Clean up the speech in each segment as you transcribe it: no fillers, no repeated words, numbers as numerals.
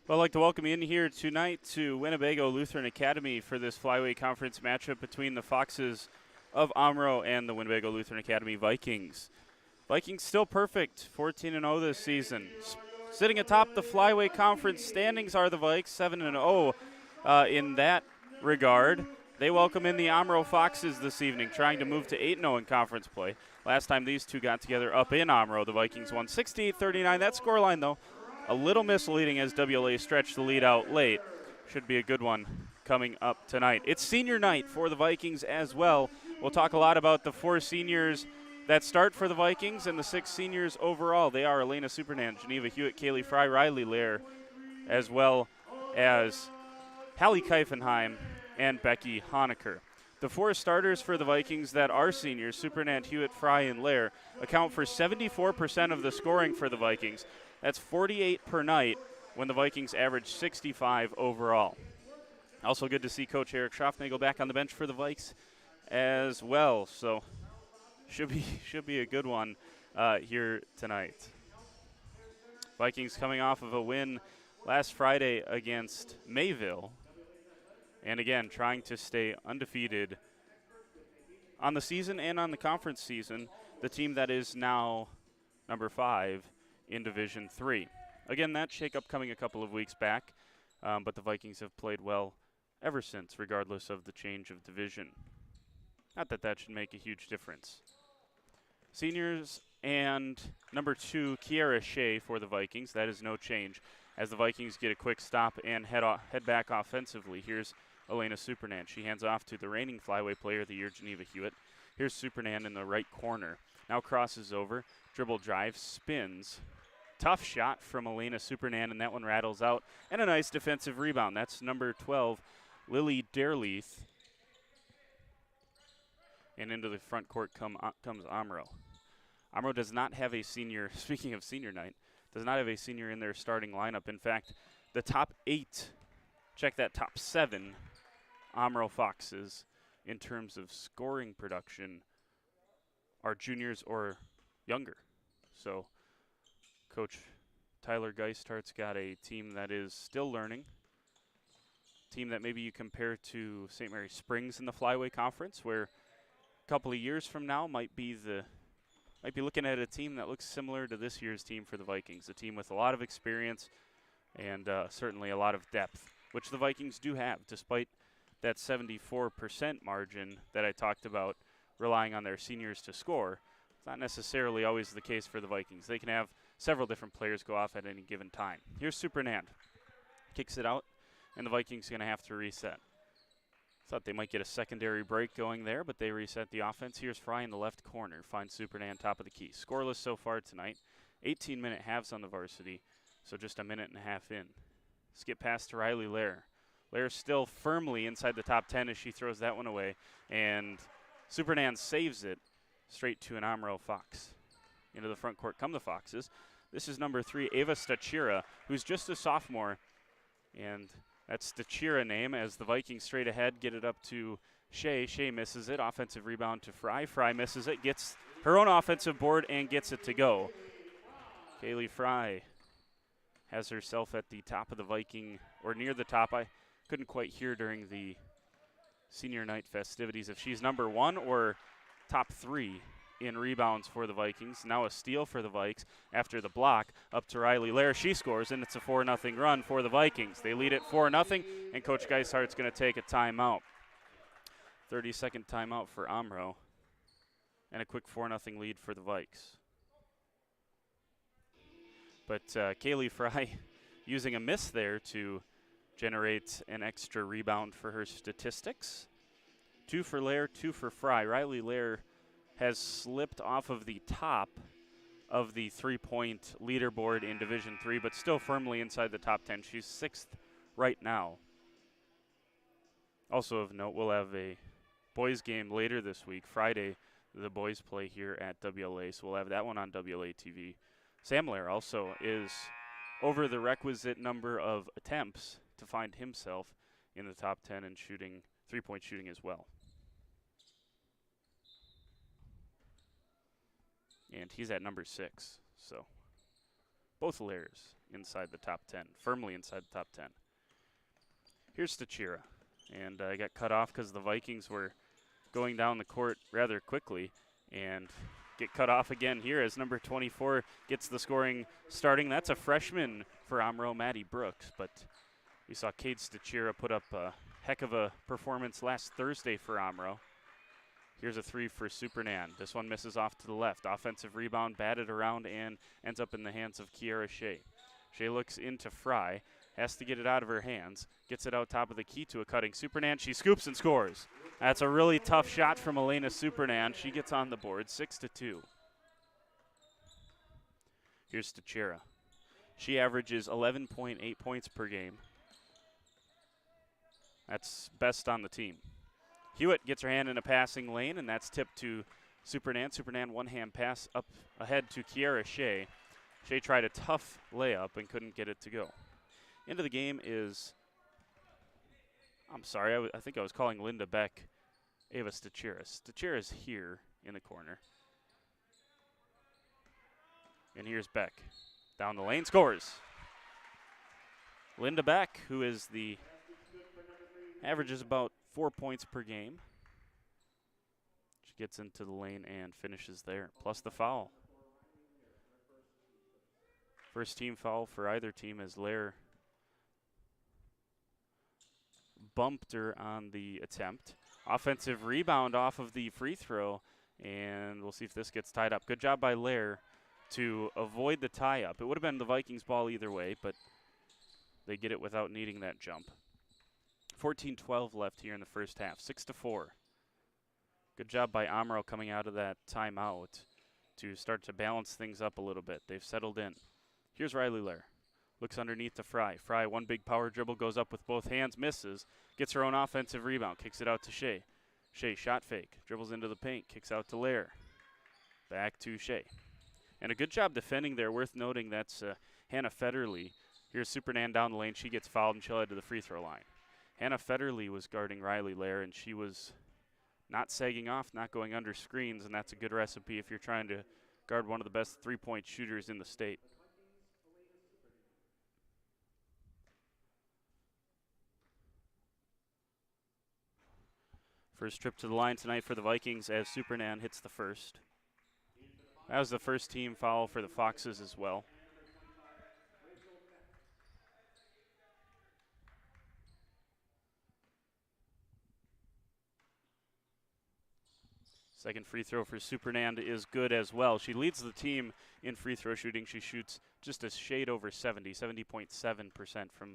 Well, I'd like to welcome you in here tonight to Winnebago Lutheran Academy for this Flyway Conference matchup between the Foxes of Omro and the Winnebago Lutheran Academy Vikings. Vikings still perfect, 14-0 this season. Sitting atop the Flyway Conference standings are the Vikes, 7-0 in that regard. They welcome in the Omro Foxes this evening, trying to move to 8-0 in conference play. Last time these two got together up in Omro, the Vikings won 68-39. That scoreline, though, a little misleading as WLA stretched the lead out late. Should be a good one coming up tonight. It's senior night for the Vikings as well. We'll talk a lot about the four seniors that start for the Vikings and the six seniors overall. They are Elena Supernan, Geneva Hewitt, Kaylee Fry, Riley Lair, as well as Hallie Keifenheim and Becky Honecker. The four starters for the Vikings that are seniors, Supernant, Hewitt, Fry, and Lair, account for 74% of the scoring for the Vikings. That's 48 per night when the Vikings average 65 overall. Also good to see Coach Eric Schaffnagel back on the bench for the Vikes as well. So should be a good one here tonight. Vikings coming off of a win last Friday against Mayville. And again, trying to stay undefeated on the season and on the conference season, the team that is now number 5 in Division 3. Again, that shakeup coming a couple of weeks back, but the Vikings have played well ever since, regardless of the change of division. Not that that should make a huge difference. Seniors and number 2, Kiara Shea for the Vikings. That is no change as the Vikings get a quick stop and head back offensively. Here's Elena Supernan. She hands off to the reigning Flyway Player of the Year, Geneva Hewitt. Here's Supernan in the right corner. Now crosses over, dribble drive, spins. Tough shot from Elena Supernan, and that one rattles out. And a nice defensive rebound. That's number 12, Lily Derleith. And into the front court comes Omro. Omro does not have a senior, speaking of senior night, does not have a senior in their starting lineup. In fact, the top 8, check that, top 7 Omro Foxes in terms of scoring production are juniors or younger. So Coach Tyler Geisthart's got a team that is still learning, team that maybe you compare to St. Mary Springs in the Flyway Conference, where a couple of years from now might be looking at a team that looks similar to this year's team for the Vikings, a team with a lot of experience and certainly a lot of depth, which the Vikings do have, despite that 74% margin that I talked about, relying on their seniors to score. It's not necessarily always the case for the Vikings. They can have several different players go off at any given time. Here's Supernand. Kicks it out, and the Vikings are going to have to reset. Thought they might get a secondary break going there, but they reset the offense. Here's Fry in the left corner. Finds Supernand top of the key. Scoreless so far tonight. 18-minute halves on the Varsity, so just a minute and a half in. Skip pass to Riley Lair. Lair still firmly inside the top 10 as she throws that one away, and Supernand saves it straight to an Omro Fox. Into the front court come the Foxes. This is number 3, Ava Stachira, who's just a sophomore, and that's Stachira name as the Vikings straight ahead get it up to Shea. Shea misses it. Offensive rebound to Fry. Fry misses it, gets her own offensive board and gets it to go. Kaylee Fry has herself at the top of the Viking, or near the top. I couldn't quite hear during the senior night festivities if she's number 1 or top 3 in rebounds for the Vikings. Now a steal for the Vikes after the block up to Riley Lair. She scores, and it's a 4-0 run for the Vikings. They lead it 4-0, and Coach Geishart's going to take a timeout. 30-second timeout for Omro, and a quick 4-0 lead for the Vikes. But Kaylee Fry using a miss there to generate an extra rebound for her statistics. 2 for Lair, 2 for Fry. Riley Lair has slipped off of the top of the three-point leaderboard in Division 3, but still firmly inside the top 10. She's 6th right now. Also of note, we'll have a boys game later this week. Friday, the boys play here at WLA, so we'll have that one on WLA TV. Sam Lair also is over the requisite number of attempts to find himself in the top 10 in shooting, three-point shooting as well. And he's at number 6, so Both Lairs inside the top 10, firmly inside the top 10. Here's Stachira, and I got cut off because the Vikings were going down the court rather quickly, and get cut off again here as number 24 gets the scoring starting. That's a freshman for Omro, Maddie Brooks, but we saw Cade Stachira put up a heck of a performance last Thursday for Omro. Here's a three for Supernan. This one misses off to the left. Offensive rebound, batted around, and ends up in the hands of Kiara Shea. Shea looks into Fry, has to get it out of her hands, gets it out top of the key to a cutting Supernan. She scoops and scores. That's a really tough shot from Elena Supernan. She gets on the board, 6-2. Here's Stachira. She averages 11.8 points per game. That's best on the team. Hewitt gets her hand in a passing lane, and that's tipped to Supernan. Supernan one-hand pass up ahead to Kiara Shea. Shea tried a tough layup and couldn't get it to go. Into the game is, I'm sorry, I think I was calling Linda Beck Ava Stachira. Stachira's here in the corner. And here's Beck. Down the lane, scores. Linda Beck, who is the averages about 4 points per game. She gets into the lane and finishes there, plus the foul. First team foul for either team as Lair bumped her on the attempt. Offensive rebound off of the free throw, and we'll see if this gets tied up. Good job by Lair to avoid the tie-up. It would have been the Vikings' ball either way, but they get it without needing that jump. 14-12 left here in the first half, 6-4. Good job by Omro coming out of that timeout to start to balance things up a little bit. They've settled in. Here's Riley Lair. Looks underneath to Fry. Fry, one big power dribble, goes up with both hands, misses, gets her own offensive rebound, kicks it out to Shea. Shea, shot fake, dribbles into the paint, kicks out to Lair. Back to Shea. And a good job defending there. Worth noting that's Hannah Federle. Here's Supernan down the lane. She gets fouled and she'll head to the free throw line. Hannah Federle was guarding Riley Lair, and she was not sagging off, not going under screens, and that's a good recipe if you're trying to guard one of the best three-point shooters in the state. First trip to the line tonight for the Vikings as Supernan hits the first. That was the first team foul for the Foxes as well. Second free throw for Supernan is good as well. She leads the team in free throw shooting. She shoots just a shade over 70.7% from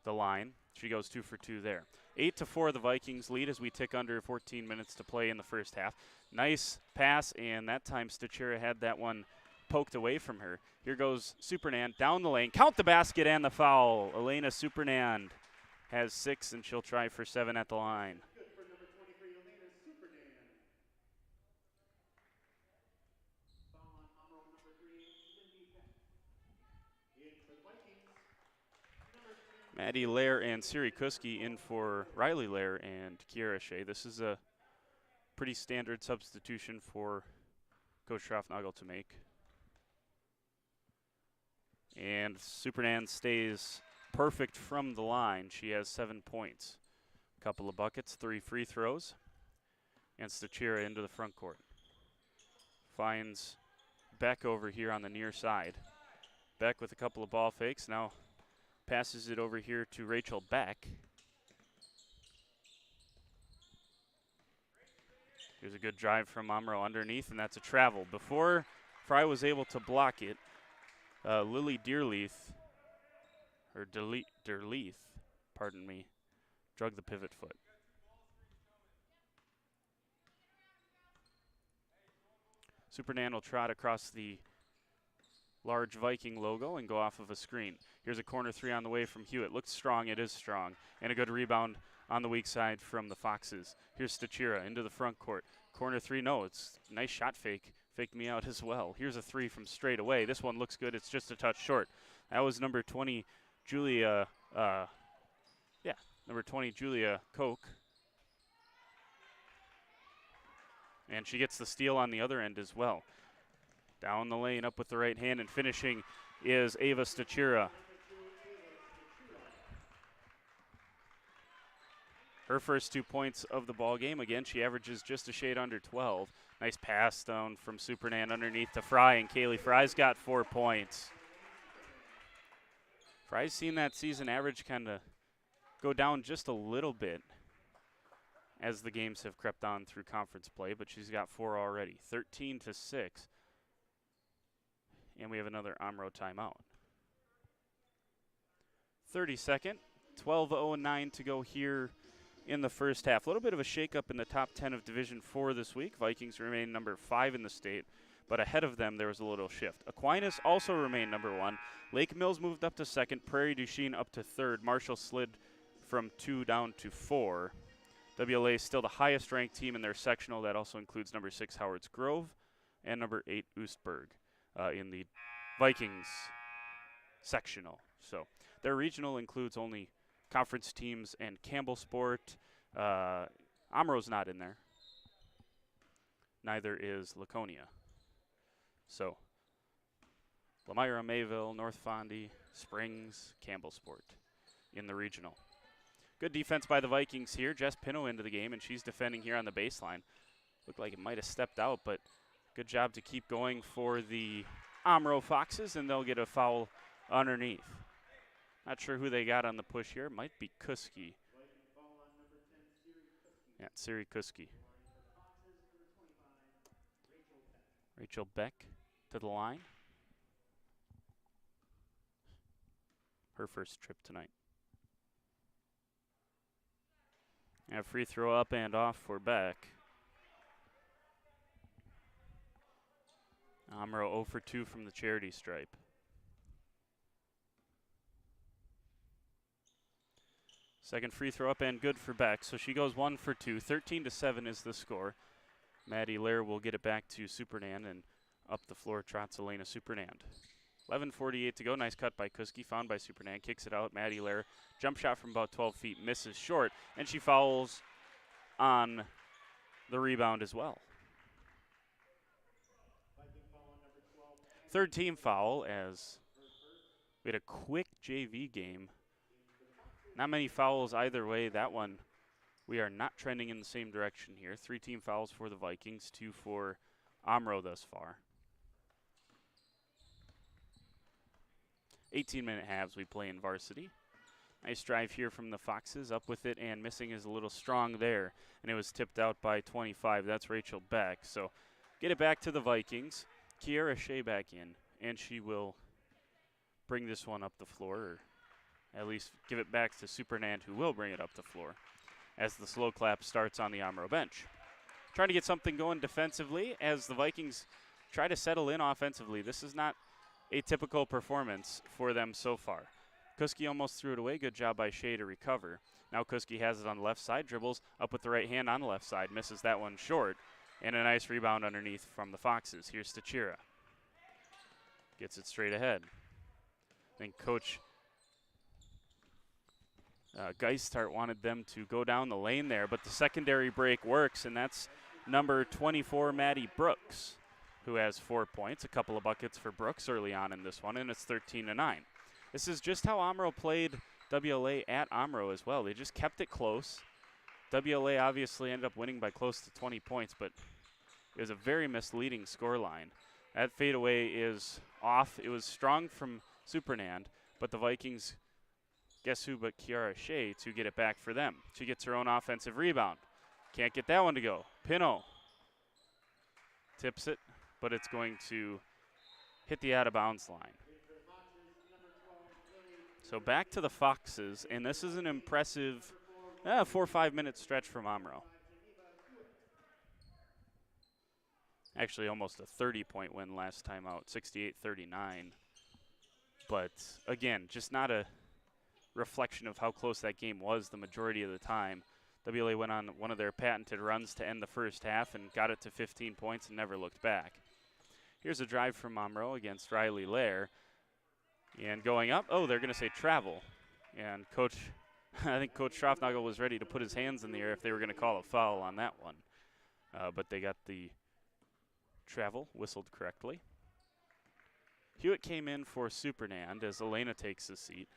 the line. She goes 2 for 2 there. 8-4 the Vikings lead as we tick under 14 minutes to play in the first half. Nice pass, and that time Stachira had that one poked away from her. Here goes Supernan down the lane. Count the basket and the foul. Elena Supernan has 6, and she'll try for 7 at the line. Maddie Lair and Siri Kuski in for Riley Lair and Kiara Shea. This is a pretty standard substitution for Coach Schroffnagel to make. And Supernan stays perfect from the line. She has 7 points. A couple of buckets, 3 free throws. And Stachira into the front court. Finds Beck over here on the near side. Beck with a couple of ball fakes. Now passes it over here to Rachel Beck. Here's a good drive from Omro underneath, and that's a travel. Before Fry was able to block it, Lily Dearleith, or Dearleith, pardon me, drug the pivot foot. Supernan will trot across the large Viking logo and go off of a screen. Here's a corner three on the way from Hewitt. Looks strong, it is strong. And a good rebound on the weak side from the Foxes. Here's Stachira into the front court. Corner three, no, it's a nice shot fake. Faked me out as well. Here's a three from straight away. This one looks good, it's just a touch short. That was number 20, Julia, number 20, Julia Koch. And she gets the steal on the other end as well. Down the lane, up with the right hand, and finishing is Ava Stachira. Her first 2 points of the ball game. Again, she averages just a shade under 12. Nice pass down from Supernan underneath to Fry, and Kaylee Fry's got 4 points. Fry's seen that season average kind of go down just a little bit as the games have crept on through conference play, but she's got 4 already. 13-6. And we have another Omro timeout. 32nd, 12:09 to go here in the first half. A little bit of a shakeup in the top 10 of Division 4 this week. Vikings remain number 5 in the state, but ahead of them there was a little shift. Aquinas also remained number 1. Lake Mills moved up to 2nd. Prairie du Chien up to 3rd. Marshall slid from 2 down to 4. WLA is still the highest ranked team in their sectional. That also includes number 6 Howard's Grove and number 8 Oostburg in the Vikings sectional. So their regional includes only conference teams and Campbell Sport. Omro's not in there. Neither is Laconia. So Lamira, Mayville, North Fondy, Springs, Campbell Sport in the regional. Good defense by the Vikings here. Jess Pino into the game, and she's defending here on the baseline. Looked like it might have stepped out, but good job to keep going for the Omro Foxes, and they'll get a foul underneath. Not sure who they got on the push here. Might be Kuski. Yeah, Siri Kuski. Rachel Beck to the line. Her first trip tonight. And a free throw up and off for Beck. Omro 0 for 2 from the charity stripe. Second free throw up and good for Beck, so she goes 1 for 2. 13-7 is the score. Maddie Lair will get it back to Supernan, and up the floor trots Elena Supernand. 11:48 to go. Nice cut by Kuski, found by Supernan. Kicks it out. Maddie Lair, jump shot from about 12 feet, misses short, and she fouls on the rebound as well. Third team foul, as we had a quick JV game. Not many fouls either way. That one, we are not trending in the same direction here. 3 team fouls for the Vikings, 2 for Omro thus far. 18-minute halves we play in varsity. Nice drive here from the Foxes. Up with it, and missing is a little strong there. And it was tipped out by 25. That's Rachel Beck. So get it back to the Vikings. Kiara Shea back in, and she will bring this one up the floor, or at least give it back to Supernand, who will bring it up the floor as the slow clap starts on the Omro bench. Trying to get something going defensively as the Vikings try to settle in offensively. This is not a typical performance for them so far. Kuski almost threw it away. Good job by Shea to recover. Now Kuski has it on the left side, dribbles up with the right hand on the left side, misses that one short, and a nice rebound underneath from the Foxes. Here's Stachira. Gets it straight ahead. I think Coach Geistart wanted them to go down the lane there, but the secondary break works, and that's number 24, Maddie Brooks, who has 4 points. A couple of buckets for Brooks early on in this one, and it's 13-9. This is just how Omro played WLA at Omro as well. They just kept it close. WLA obviously ended up winning by close to 20 points, but it was a very misleading scoreline. That fadeaway is off. It was strong from Supernand, but the Vikings, guess who but Kiara Shea to get it back for them. She gets her own offensive rebound. Can't get that one to go. Pino tips it, but it's going to hit the out-of-bounds line. So back to the Foxes, and this is an impressive 4 or 5 minute stretch from Omro. Actually, almost a 30-point win last time out, 68-39. But again, just not a reflection of how close that game was the majority of the time. WLA went on one of their patented runs to end the first half and got it to 15 points and never looked back. Here's a drive from Omro against Riley Lair. And going up, they're going to say travel. And I think Coach Schroffnagel was ready to put his hands in the air if they were going to call a foul on that one. But they got the travel whistled correctly. Hewitt came in for Supernand as Elena takes the seat,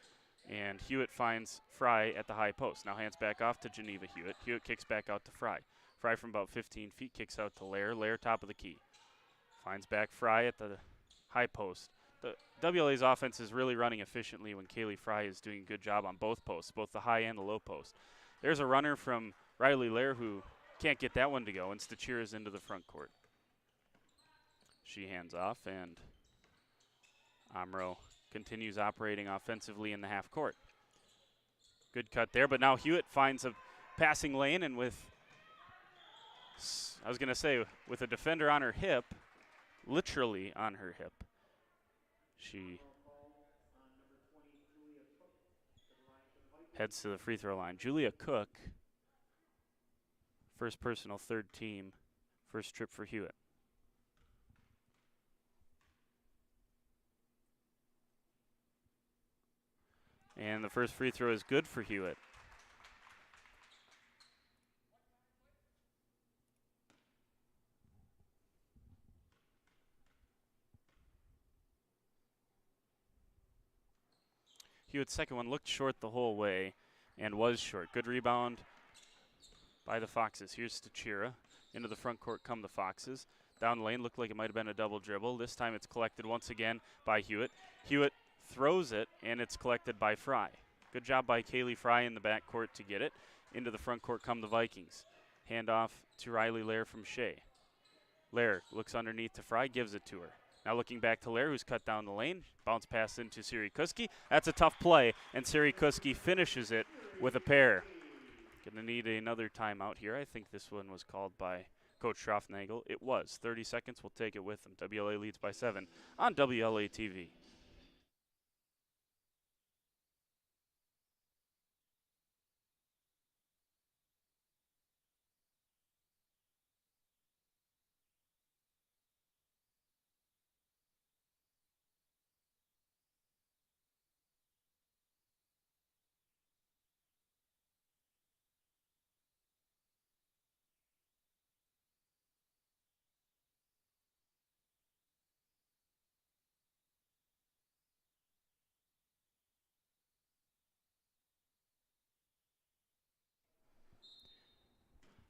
and Hewitt finds Fry at the high post. Now hands back off to Geneva Hewitt. Hewitt kicks back out to Fry. Fry from about 15 feet kicks out to Lair. Lair top of the key. Finds back Fry at the high post. The WLA's offense is really running efficiently when Kaylee Fry is doing a good job on both posts, both the high and the low post. There's a runner from Riley Lair who can't get that one to go, and Stachira's into the front court. She hands off, and Omro continues operating offensively in the half court. Good cut there, but now Hewitt finds a passing lane, and with a defender on her hip, literally on her hip, she heads to the free throw line. Julia Cook, first personal, third team, first trip for Hewitt. And the first free throw is good for Hewitt. Hewitt's second one looked short the whole way and was short. Good rebound by the Foxes. Here's Stachira. Into the front court come the Foxes. Down the lane, looked like it might have been a double dribble. This time it's collected once again by Hewitt. Hewitt throws it, and it's collected by Fry. Good job by Kaylee Fry in the backcourt to get it. Into the front court come the Vikings. Hand off to Riley Lair from Shea. Lair looks underneath to Fry, gives it to her. Now looking back to Lair, who's cut down the lane. Bounce pass into Siri Kuski. That's a tough play, and Siri Kuski finishes it with a pair. Going to need another timeout here. I think this one was called by Coach Schroffnagel. It was. 30 seconds. We'll take it with them. WLA leads by 7 on WLA TV.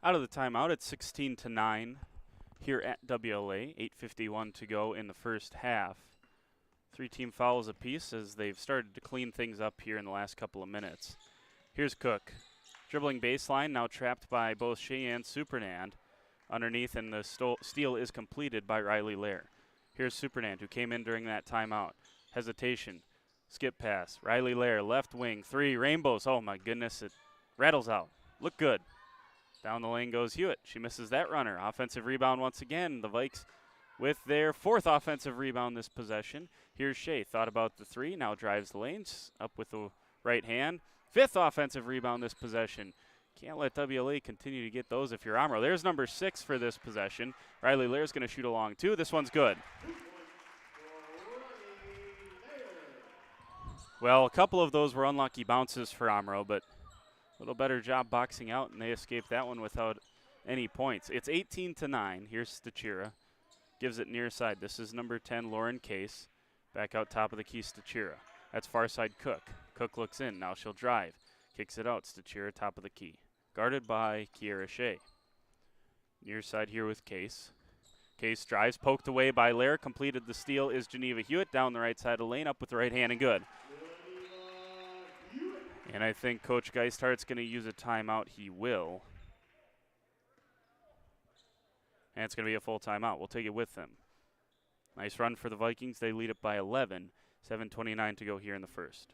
Out of the timeout, it's 16-9 here at WLA. 8:51 to go in the first half. 3 team fouls apiece as they've started to clean things up here in the last couple of minutes. Here's Cook. Dribbling baseline, now trapped by both Shea and Supernand underneath, and the steal is completed by Riley Lair. Here's Supernand, who came in during that timeout. Hesitation. Skip pass. Riley Lair, left wing, 3, rainbows. Oh my goodness, it rattles out. Look good. Down the lane goes Hewitt. She misses that runner. Offensive rebound once again. The Vikes with their 4th offensive rebound this possession. Here's Shea. Thought about the 3. Now drives the lanes. Up with the right hand. 5th offensive rebound this possession. Can't let WLA continue to get those if you're Omro. There's number 6 for this possession. Riley Lair's going to shoot a long 2. This one's good. Well, a couple of those were unlucky bounces for Omro, but a little better job boxing out, and they escaped that one without any points. It's 18-9. Here's Stachira. Gives it near side. This is number 10, Lauren Case. Back out top of the key, Stachira. That's far side Cook. Cook looks in. Now she'll drive. Kicks it out. Stachira top of the key. Guarded by Kiera Shea. Near side here with Case. Case drives. Poked away by Lair. Completed the steal is Geneva Hewitt. Down the right side of the lane. Up with the right hand and good. And I think Coach Geisthart's going to use a timeout. He will. And it's going to be a full timeout. We'll take it with them. Nice run for the Vikings. They lead it by 11. 7:29 to go here in the first.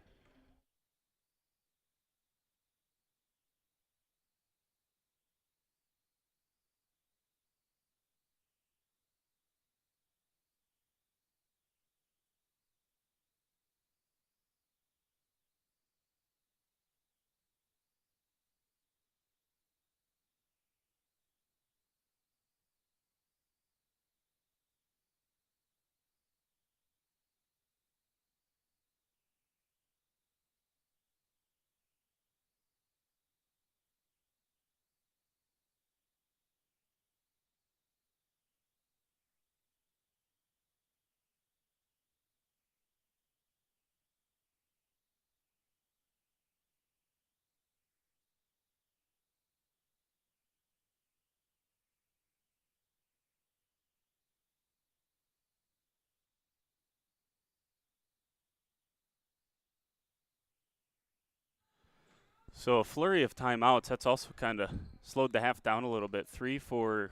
So a flurry of timeouts. That's also kind of slowed the half down a little bit. 3 for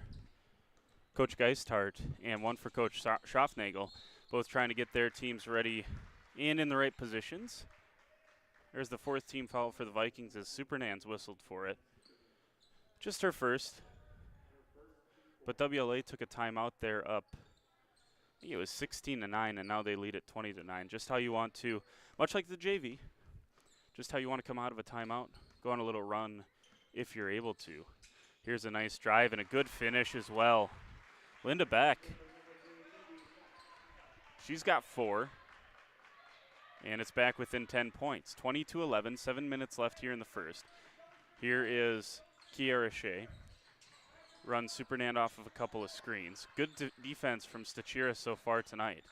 Coach Geisthart and 1 for Coach Schaffnagel, both trying to get their teams ready and in the right positions. There's the 4th team foul for the Vikings as Supernan's whistled for it. Just her first. But WLA took a timeout there up. I think it was 16-9, and now they lead at 20-9. Just how you want to, much like the JV, just how you want to come out of a timeout, go on a little run if you're able to. Here's a nice drive and a good finish as well. Linda Beck, she's got 4, and it's back within 10 points. 20-11, 7 minutes left here in the first. Here is Kiara Shea. Runs Supernand off of a couple of screens. Good defense from Stachira so far tonight.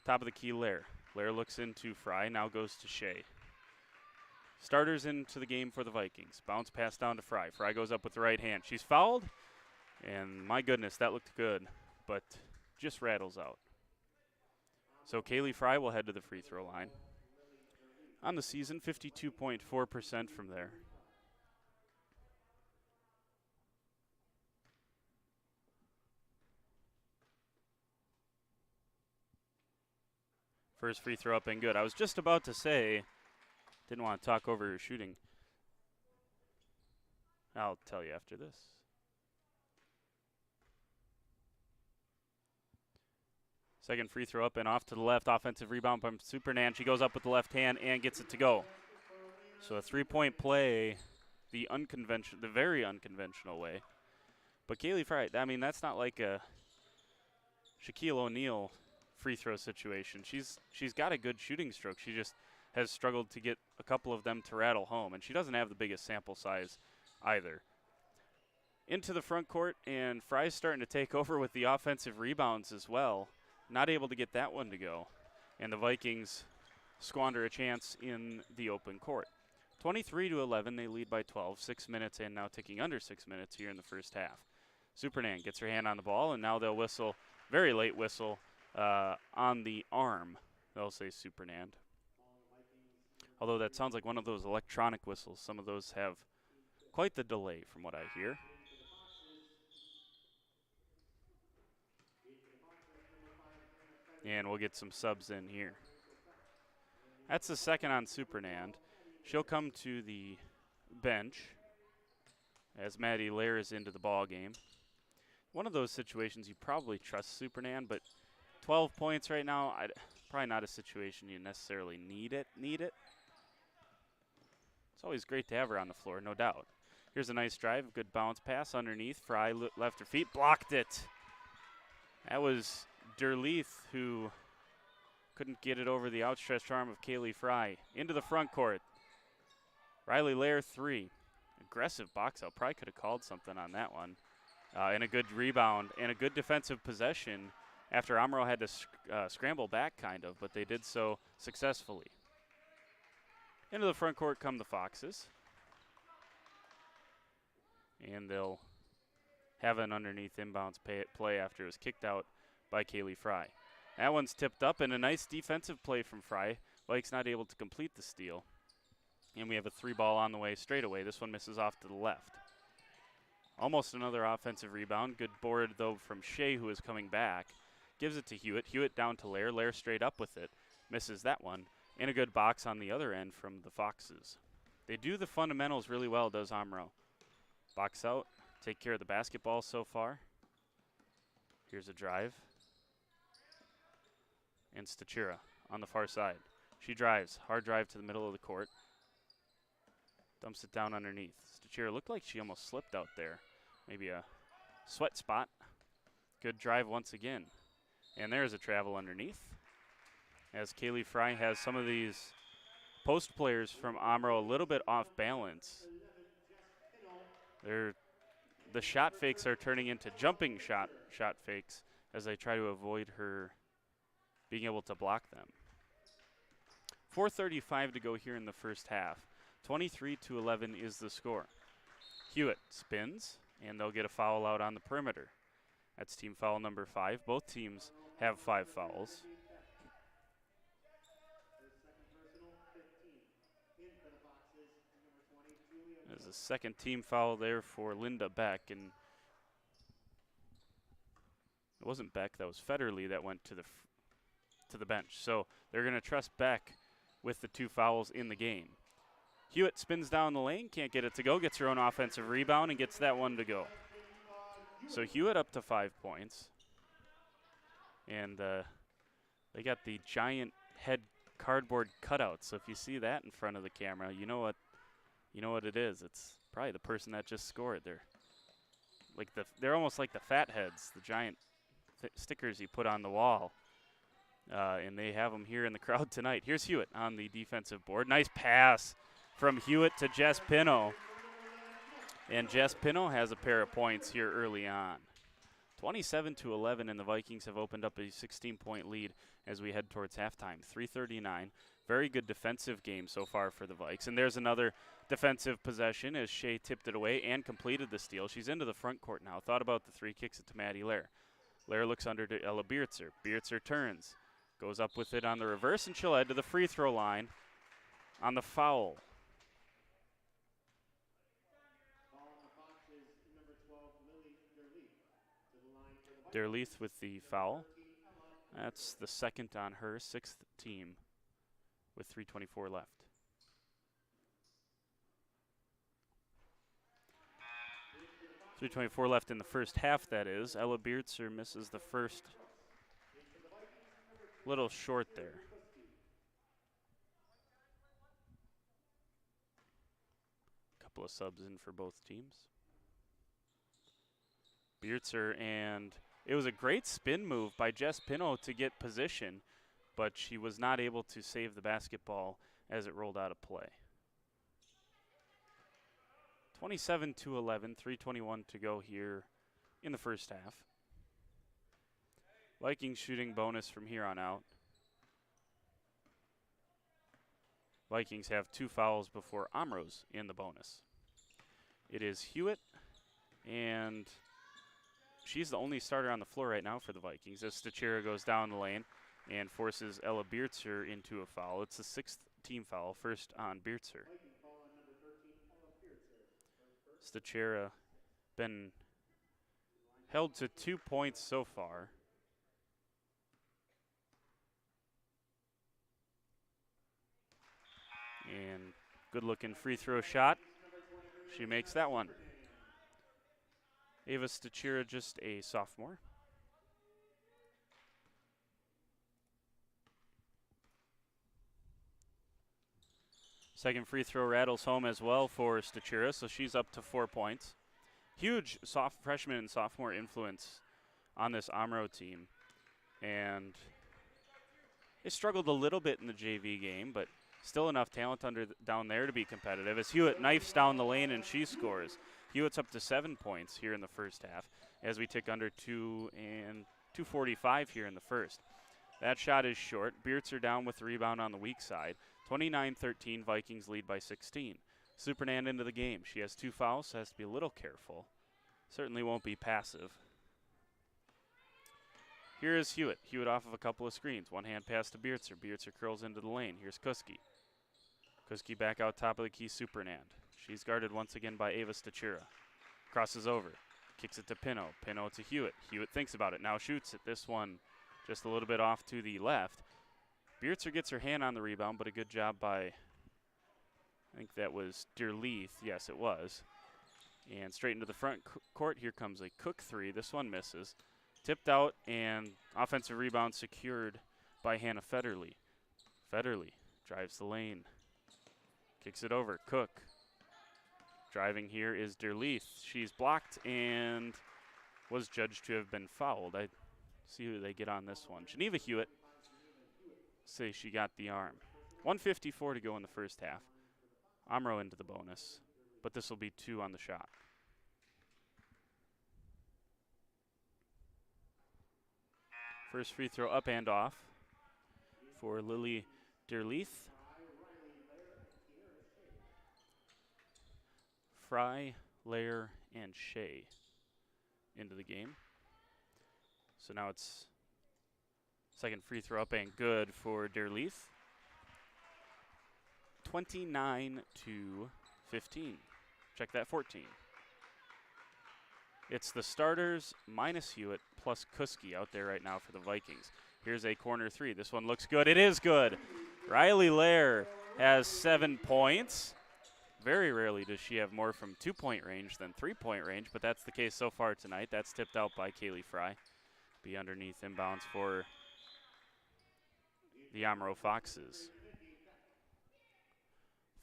Top of the key, Lair. Lair looks into Fry, now goes to Shea. Starters into the game for the Vikings. Bounce pass down to Fry. Fry goes up with the right hand. She's fouled, and my goodness, that looked good, but just rattles out. So Kaylee Fry will head to the free throw line. On the season, 52.4% from there. First free throw up and good. I was just about to say, didn't want to talk over your shooting. I'll tell you after this. Second free throw up and off to the left. Offensive rebound from Supernan. She goes up with the left hand and gets it to go. So a three-point play, the very unconventional way. But Kaylee Fry, I mean, that's not like a Shaquille O'Neal free throw situation. She's got a good shooting stroke. She just has struggled to get a couple of them to rattle home, and she doesn't have the biggest sample size either. Into the front court, and Fry's starting to take over with the offensive rebounds as well. Not able to get that one to go, and the Vikings squander a chance in the open court. 23-11, they lead by 12, 6 minutes, and now ticking under 6 minutes here in the first half. Supernan gets her hand on the ball, and now they'll whistle, very late whistle, on the arm. They'll say Supernan. Although that sounds like one of those electronic whistles. Some of those have quite the delay from what I hear. And we'll get some subs in here. That's the second on Supernand. She'll come to the bench as Maddie Lair is into the ball game. One of those situations you probably trust Supernand, but 12 points right now, probably not a situation you necessarily need it. It's always great to have her on the floor, no doubt. Here's a nice drive, good bounce pass underneath. Fry left her feet, blocked it. That was Derleith who couldn't get it over the outstretched arm of Kaylee Fry. Into the front court. Riley Lair, 3. Aggressive box out. Probably could have called something on that one. And a good rebound and a good defensive possession after Omro had to scramble back kind of, but they did so successfully. Into the front court come the Foxes. And they'll have an underneath inbounds play after it was kicked out by Kaylee Fry. That one's tipped up, and a nice defensive play from Fry. Blake's not able to complete the steal. And we have a 3-ball on the way straight away. This one misses off to the left. Almost another offensive rebound. Good board, though, from Shea, who is coming back. Gives it to Hewitt. Hewitt down to Lair. Lair straight up with it. Misses that one. And a good box on the other end from the Foxes. They do the fundamentals really well, does Omro. Box out. Take care of the basketball so far. Here's a drive. And Stachira on the far side. She drives. Hard drive to the middle of the court. Dumps it down underneath. Stachira looked like she almost slipped out there. Maybe a sweat spot. Good drive once again. And there's a travel underneath. As Kaylee Fry has some of these post players from Omro a little bit off balance. The shot fakes are turning into jumping shot fakes as they try to avoid her being able to block them. 4:35 to go here in the first half. 23-11 is the score. Hewitt spins, and they'll get a foul out on the perimeter. That's team foul number 5. Both teams have 5 fouls. There's a second team foul there for Linda Beck, and it wasn't Beck, that was Federle that went to the bench. So they're going to trust Beck with the 2 fouls in the game. Hewitt spins down the lane, can't get it to go, gets her own offensive rebound and gets that one to go. So Hewitt up to 5 points. And they got the giant head cardboard cutout. So if you see that in front of the camera, you know what it is. It's probably the person that just scored. They're almost like the fat heads, the giant stickers you put on the wall. And they have them here in the crowd tonight. Here's Hewitt on the defensive board. Nice pass from Hewitt to Jess Pino. And Jess Pino has a pair of points here early on. 27-11, and the Vikings have opened up a 16-point lead as we head towards halftime. 3:39. Very good defensive game so far for the Vikes. And there's another defensive possession as Shea tipped it away and completed the steal. She's into the front court now. Thought about the 3, kicks it to Maddie Lair. Lair looks under to Ella Beertzer. Beertzer turns, goes up with it on the reverse, and she'll head to the free throw line on the foul. Derleith with the foul. That's the second on her, 6th team with 3:24 left. .324 left in the first half, that is. Ella Beertzer misses the first. Little short there. Couple of subs in for both teams. Beertzer, and it was a great spin move by Jess Pino to get position, but she was not able to save the basketball as it rolled out of play. 27-11, 3:21 to go here in the first half. Vikings shooting bonus from here on out. Vikings have 2 fouls before Omro's in the bonus. It is Hewitt, and she's the only starter on the floor right now for the Vikings as Stachira goes down the lane and forces Ella Beertzer into a foul. It's the 6th team foul, first on Beertzer. Stachira been held to 2 points so far. And good looking free throw shot. She makes that one. Ava Stachira, just a sophomore. Second free throw rattles home as well for Stachira, so she's up to 4 points. Huge freshman and sophomore influence on this Omro team. And they struggled a little bit in the JV game, but still enough talent down there to be competitive. As Hewitt knifes down the lane and she scores. Hewitt's up to 7 points here in the first half as we tick under 2:45 here in the first. That shot is short. Beertzer down with the rebound on the weak side. 29-13, Vikings lead by 16. Supernan into the game. She has 2 fouls, so has to be a little careful. Certainly won't be passive. Here is Hewitt. Hewitt off of a couple of screens. One hand pass to Beertzer. Beertzer curls into the lane. Here's Kuski. Kuski back out top of the key, Supernand. She's guarded once again by Ava Stachira. Crosses over. Kicks it to Pino. Pino to Hewitt. Hewitt thinks about it. Now shoots it. This one just a little bit off to the left. Beertzer gets her hand on the rebound, but a good job by, I think that was Derleith. Yes, it was. And straight into the front court. Here comes a Cook 3. This one misses. Tipped out, and offensive rebound secured by Hannah Federle. Federle drives the lane. Kicks it over. Cook. Driving here is Derleith. She's blocked and was judged to have been fouled. I see who they get on this one. Geneva Hewitt. Say she got the arm. 1:54 to go in the first half. Omro into the bonus, but this will be 2 on the shot. First free throw up and off for Lily Derleith. Fry, Lair, and Shea into the game. So now it's second free throw up and good for Derleith. 29-15. check that, 14. It's the starters minus Hewitt plus Kuski out there right now for the Vikings. Here's a corner three. This one looks good. It is good. Riley Lair has 7 points. Very rarely does she have more from 2-point range than 3-point range, but that's the case so far tonight. That's tipped out by Kaylee Fry. Be underneath inbounds for the Omro Foxes.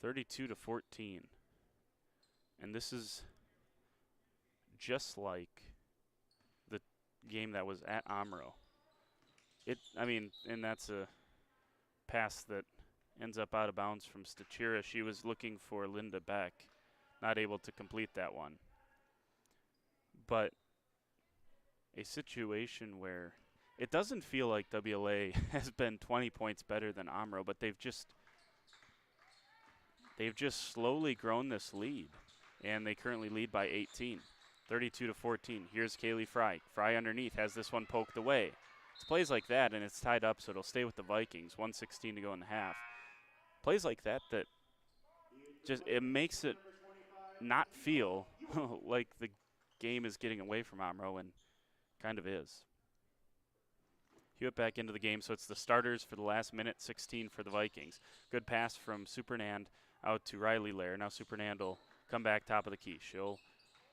32-14. And this is just like the game that was at Omro. And that's a pass that ends up out of bounds from Stachira. She was looking for Linda Beck, not able to complete that one. But a situation where it doesn't feel like WLA has been 20 points better than Omro, but they've just slowly grown this lead, and they currently lead by 18, 32-14. Here's Kaylee Fry. Fry underneath has this one poked away. It's plays like that, and it's tied up, so it'll stay with the Vikings. 1:16 to go in the half. Plays like that it makes it not feel like the game is getting away from Omro, and kind of is. Hewitt back into the game, so it's the starters for the last minute, 16 for the Vikings. Good pass from Supernand out to Riley Lair. Now Supernand will come back top of the key. She'll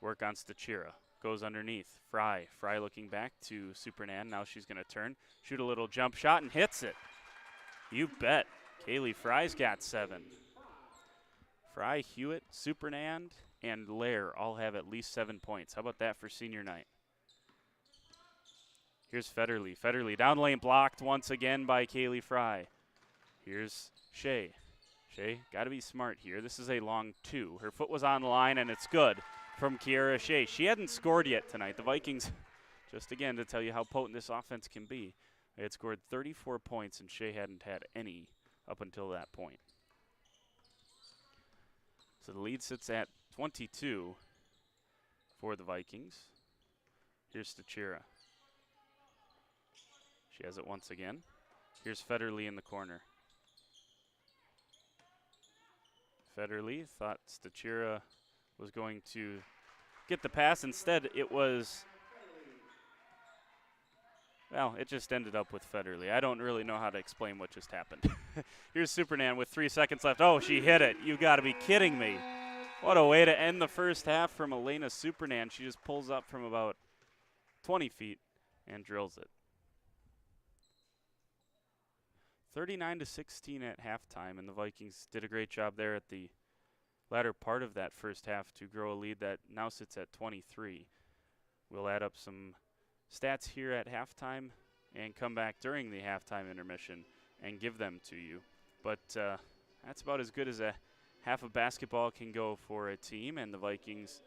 work on Stachira. Goes underneath. Fry looking back to Supernand. Now she's going to turn, shoot a little jump shot, and hits it. You bet. Kaylee Fry's got 7. Fry, Hewitt, Supernand, and Lair all have at least 7 points. How about that for senior night? Here's Federle. Federle down lane blocked once again by Kaylee Fry. Here's Shea. Shea, got to be smart here. This is a long 2. Her foot was on the line, and it's good from Kiara Shea. She hadn't scored yet tonight. The Vikings, just again to tell you how potent this offense can be, they had scored 34 points, and Shea hadn't had any up until that point. So the lead sits at 22 for the Vikings. Here's Stachira. She has it once again. Here's Federle in the corner. Federle thought Stachira was going to get the pass. Instead, it just ended up with Federle. I don't really know how to explain what just happened. Here's Supernand with 3 seconds left. Oh, she hit it. You got to be kidding me. What a way to end the first half from Elena Supernand. She just pulls up from about 20 feet and drills it. 39-16 at halftime, and the Vikings did a great job there at the latter part of that first half to grow a lead that now sits at 23. We'll add up some stats here at halftime and come back during the halftime intermission and give them to you. But that's about as good as a half of basketball can go for a team, and the Vikings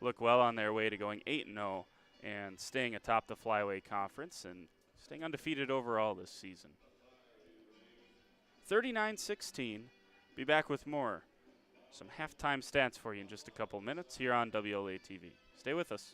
look well on their way to going 8-0 and staying atop the Flyway Conference and staying undefeated overall this season. 39-16. Be back with more. Some halftime stats for you in just a couple minutes here on WLA TV. Stay with us.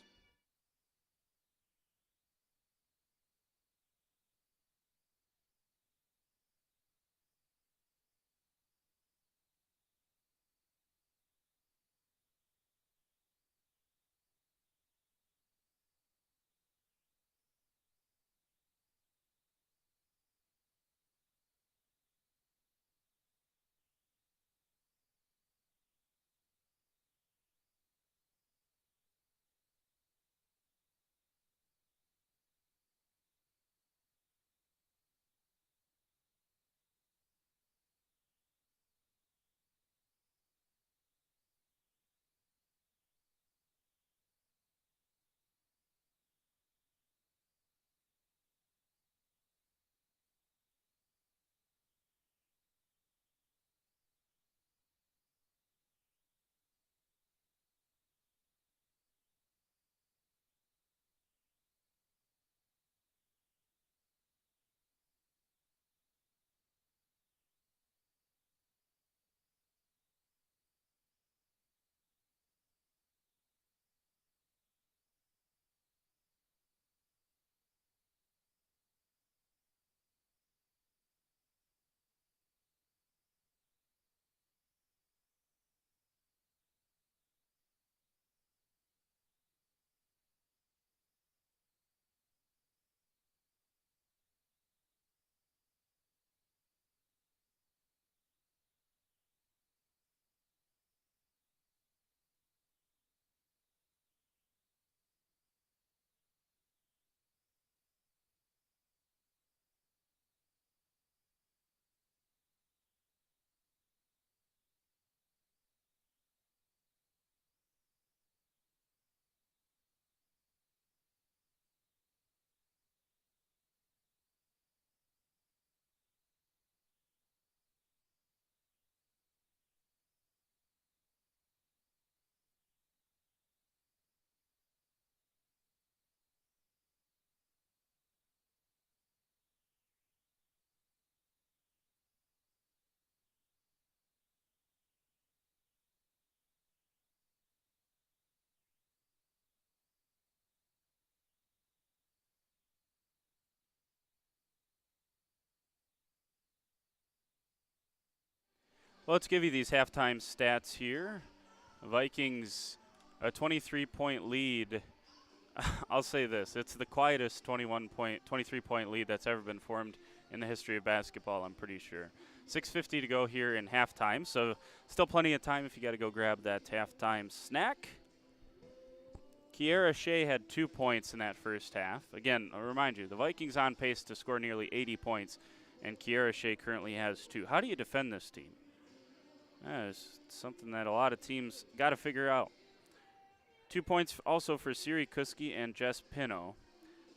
Well, let's give you these halftime stats here. Vikings, a 23-point lead. I'll say this: it's the quietest 23-point lead that's ever been formed in the history of basketball. I'm pretty sure. 6:50 to go here in halftime, so still plenty of time if you got to go grab that halftime snack. Kiera Shea had 2 points in that first half. Again, I'll remind you, the Vikings on pace to score nearly 80 points, and Kiera Shea currently has 2. How do you defend this team? It's something that a lot of teams got to figure out. 2 points also for Siri Kuski and Jess Pino.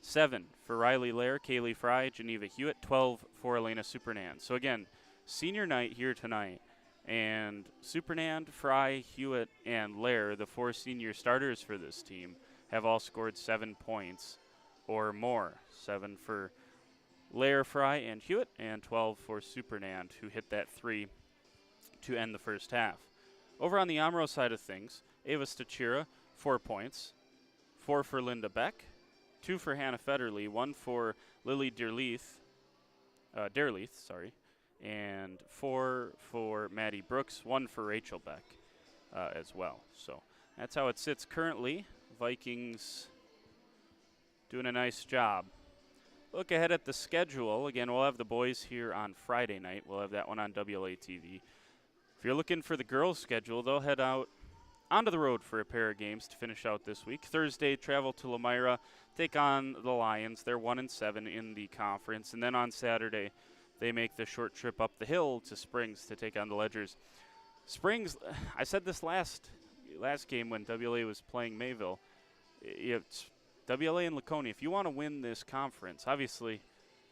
7 for Riley Lair, Kaylee Fry, Geneva Hewitt. 12 for Elena Supernand. So again, senior night here tonight. And Supernand, Fry, Hewitt, and Lair, the 4 senior starters for this team, have all scored 7 points or more. 7 for Lair, Fry, and Hewitt, and 12 for Supernand, who hit that 3 to end the first half. Over on the Omro side of things, Ava Stachira, 4 points. 4 for Linda Beck, 2 for Hannah Federley, 1 for Lily Derleith, and 4 for Maddie Brooks, 1 for Rachel Beck as well. So that's how it sits currently. Vikings doing a nice job. Look ahead at the schedule. Again, we'll have the boys here on Friday night. We'll have that one on WLA TV. If you're looking for the girls' schedule, they'll head out onto the road for a pair of games to finish out this week. Thursday, travel to Lamira, take on the Lions. They're 1-7 in the conference. And then on Saturday, they make the short trip up the hill to Springs to take on the Ledgers. Springs, I said this last game when WLA was playing Mayville. It's WLA and Laconia. If you want to win this conference, obviously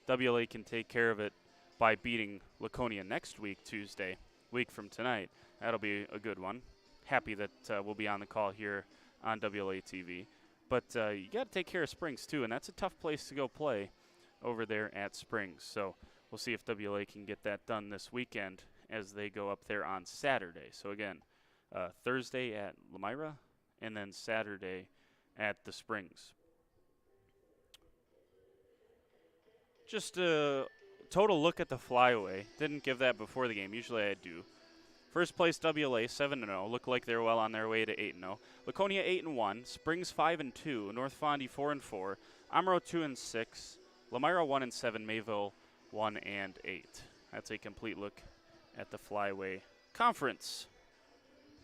WLA can take care of it by beating Laconia next week, Tuesday, week from tonight. That'll be a good one. Happy that we'll be on the call here on WLA TV. But you got to take care of Springs, too, and that's a tough place to go play over there at Springs. So we'll see if WLA can get that done this weekend as they go up there on Saturday. So, again, Thursday at Lamira and then Saturday at the Springs. Just a total look at the Flyway. Didn't give that before the game. Usually I do. First place WLA 7-0. Look like they're well on their way to 8-0. Laconia 8-1. Springs 5-2. North Fondy 4-4. Omro 2-6. Lamira 1-7. Mayville 1-8. That's a complete look at the Flyway Conference.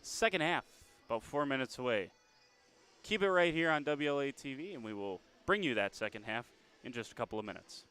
Second half, about 4 minutes away. Keep it right here on WLA TV, and we will bring you that second half in just a couple of minutes.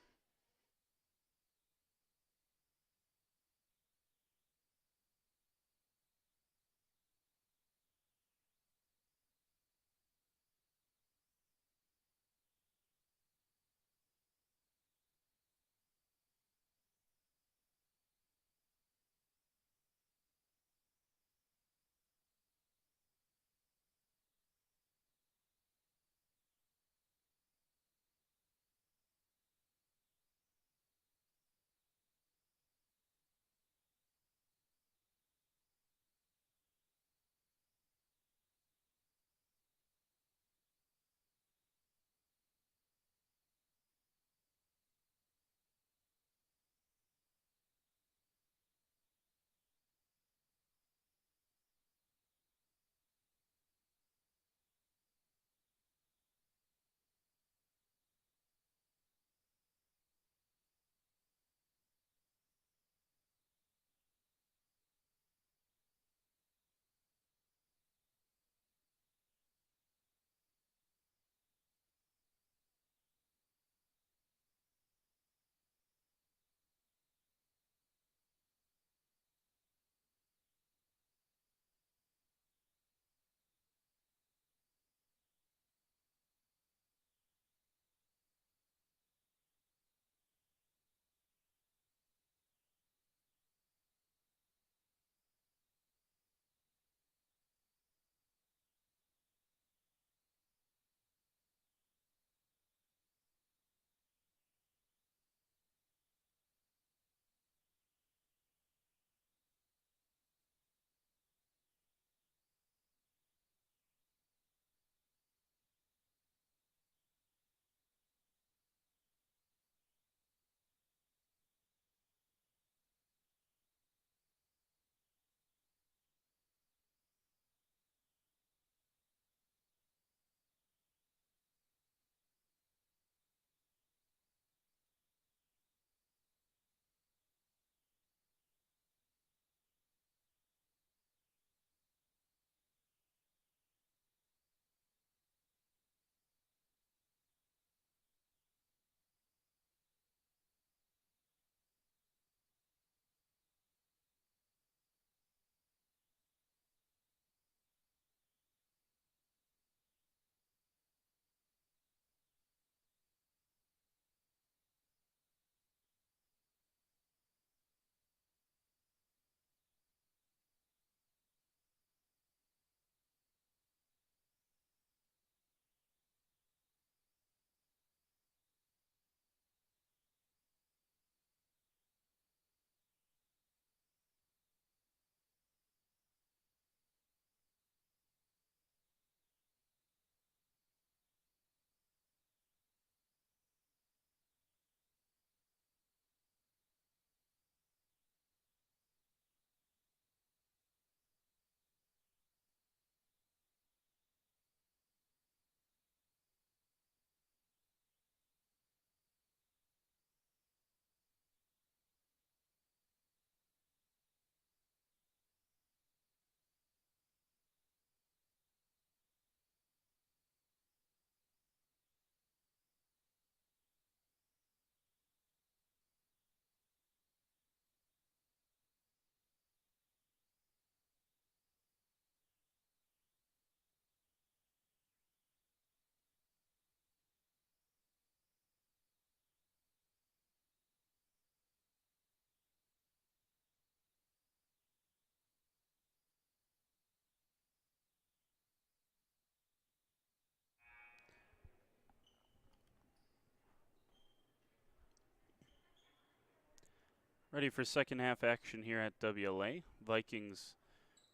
Ready for second half action here at WLA. Vikings,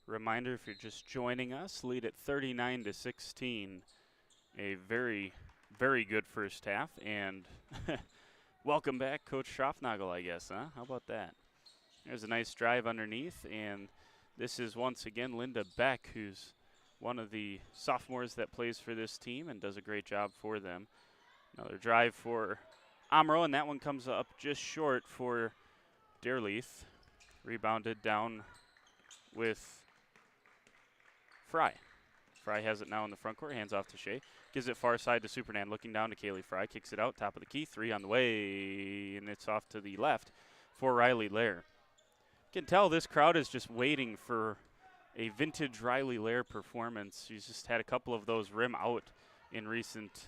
reminder if you're just joining us, lead at 39-16. A very, very good first half. And welcome back, Coach Schroffnagel, I guess, huh? How about that? There's a nice drive underneath. And this is once again Linda Beck, who's one of the sophomores that plays for this team and does a great job for them. Another drive for Omro, and that one comes up just short for Dearleith. Rebounded down with Fry. Fry has it now in the front court, hands off to Shea. Gives it far side to Supernan, looking down to Kaylee Fry. Kicks it out, top of the key, 3 on the way, and it's off to the left for Riley Lair. You can tell this crowd is just waiting for a vintage Riley Lair performance. She's just had a couple of those rim out in recent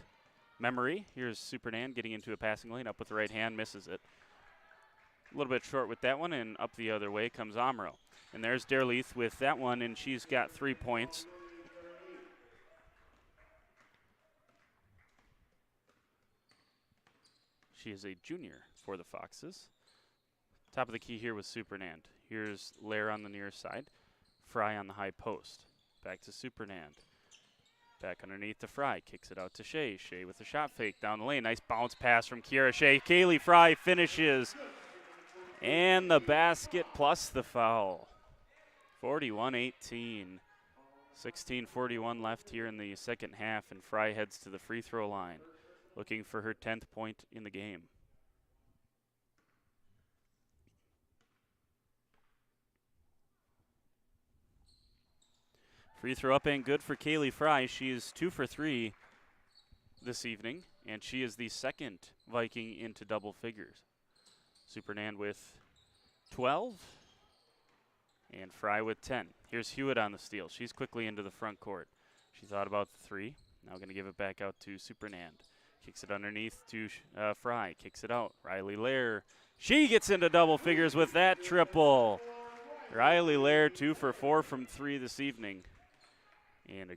memory. Here's Supernan getting into a passing lane, up with the right hand, misses it. A little bit short with that one, and up the other way comes Omro. And there's Dearleith with that one, and she's got 3 points. She is a junior for the Foxes. Top of the key here with Supernand. Here's Lair on the near side. Fry on the high post. Back to Supernand. Back underneath to Fry. Kicks it out to Shea. Shea with a shot fake down the lane. Nice bounce pass from Kiera Shea. Kaylee Fry finishes. And the basket plus the foul. 41-18. 16:41 left here in the second half, and Fry heads to the free throw line, looking for her 10th point in the game. Free throw up and good for Kaylee Fry. She is 2 for 3 this evening, and she is the second Viking into double figures. Supernand with 12, and Fry with 10. Here's Hewitt on the steal. She's quickly into the front court. She thought about the 3. Now going to give it back out to Supernand. Kicks it underneath to Fry. Kicks it out. Riley Lair. She gets into double figures with that triple. Riley Lair 2 for 4 from 3 this evening. And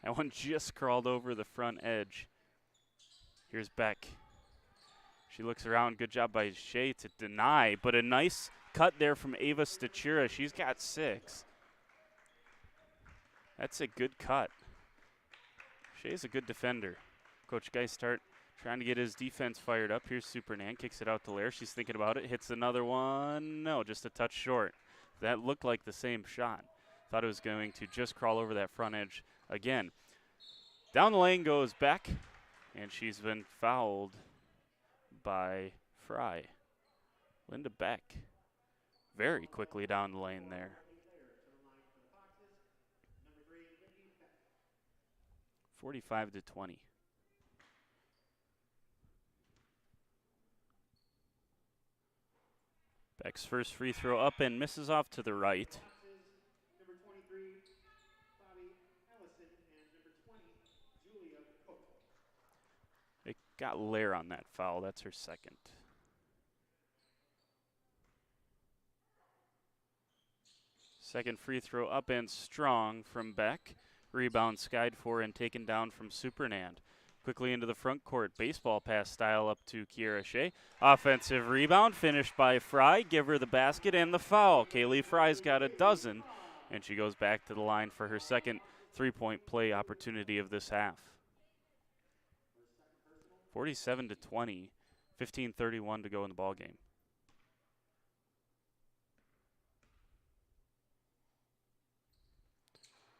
that one just crawled over the front edge. Here's Beck. She looks around. Good job by Shea to deny, but a nice cut there from Ava Stachira. She's got 6. That's a good cut. Shea's a good defender. Coach Geistart trying to get his defense fired up. Here's Supernan. Kicks it out to Lair. She's thinking about it. Hits another one. No, just a touch short. That looked like the same shot. Thought it was going to just crawl over that front edge again. Down the lane goes Beck, and she's been fouled by Fry. Linda Beck very quickly down the lane there. (45-20). Beck's first free throw up and misses off to the right. It got Lair on that foul. That's her second. Second free throw up and strong from Beck. Rebound skied for and taken down from Supernand. Quickly into the front court. Baseball pass style up to Kiera Shea. Offensive rebound finished by Fry. Give her the basket and the foul. Kaylee Fry's got a dozen, and she goes back to the line for her second three-point play opportunity of this half. 47-20. 15:31 to go in the ball game.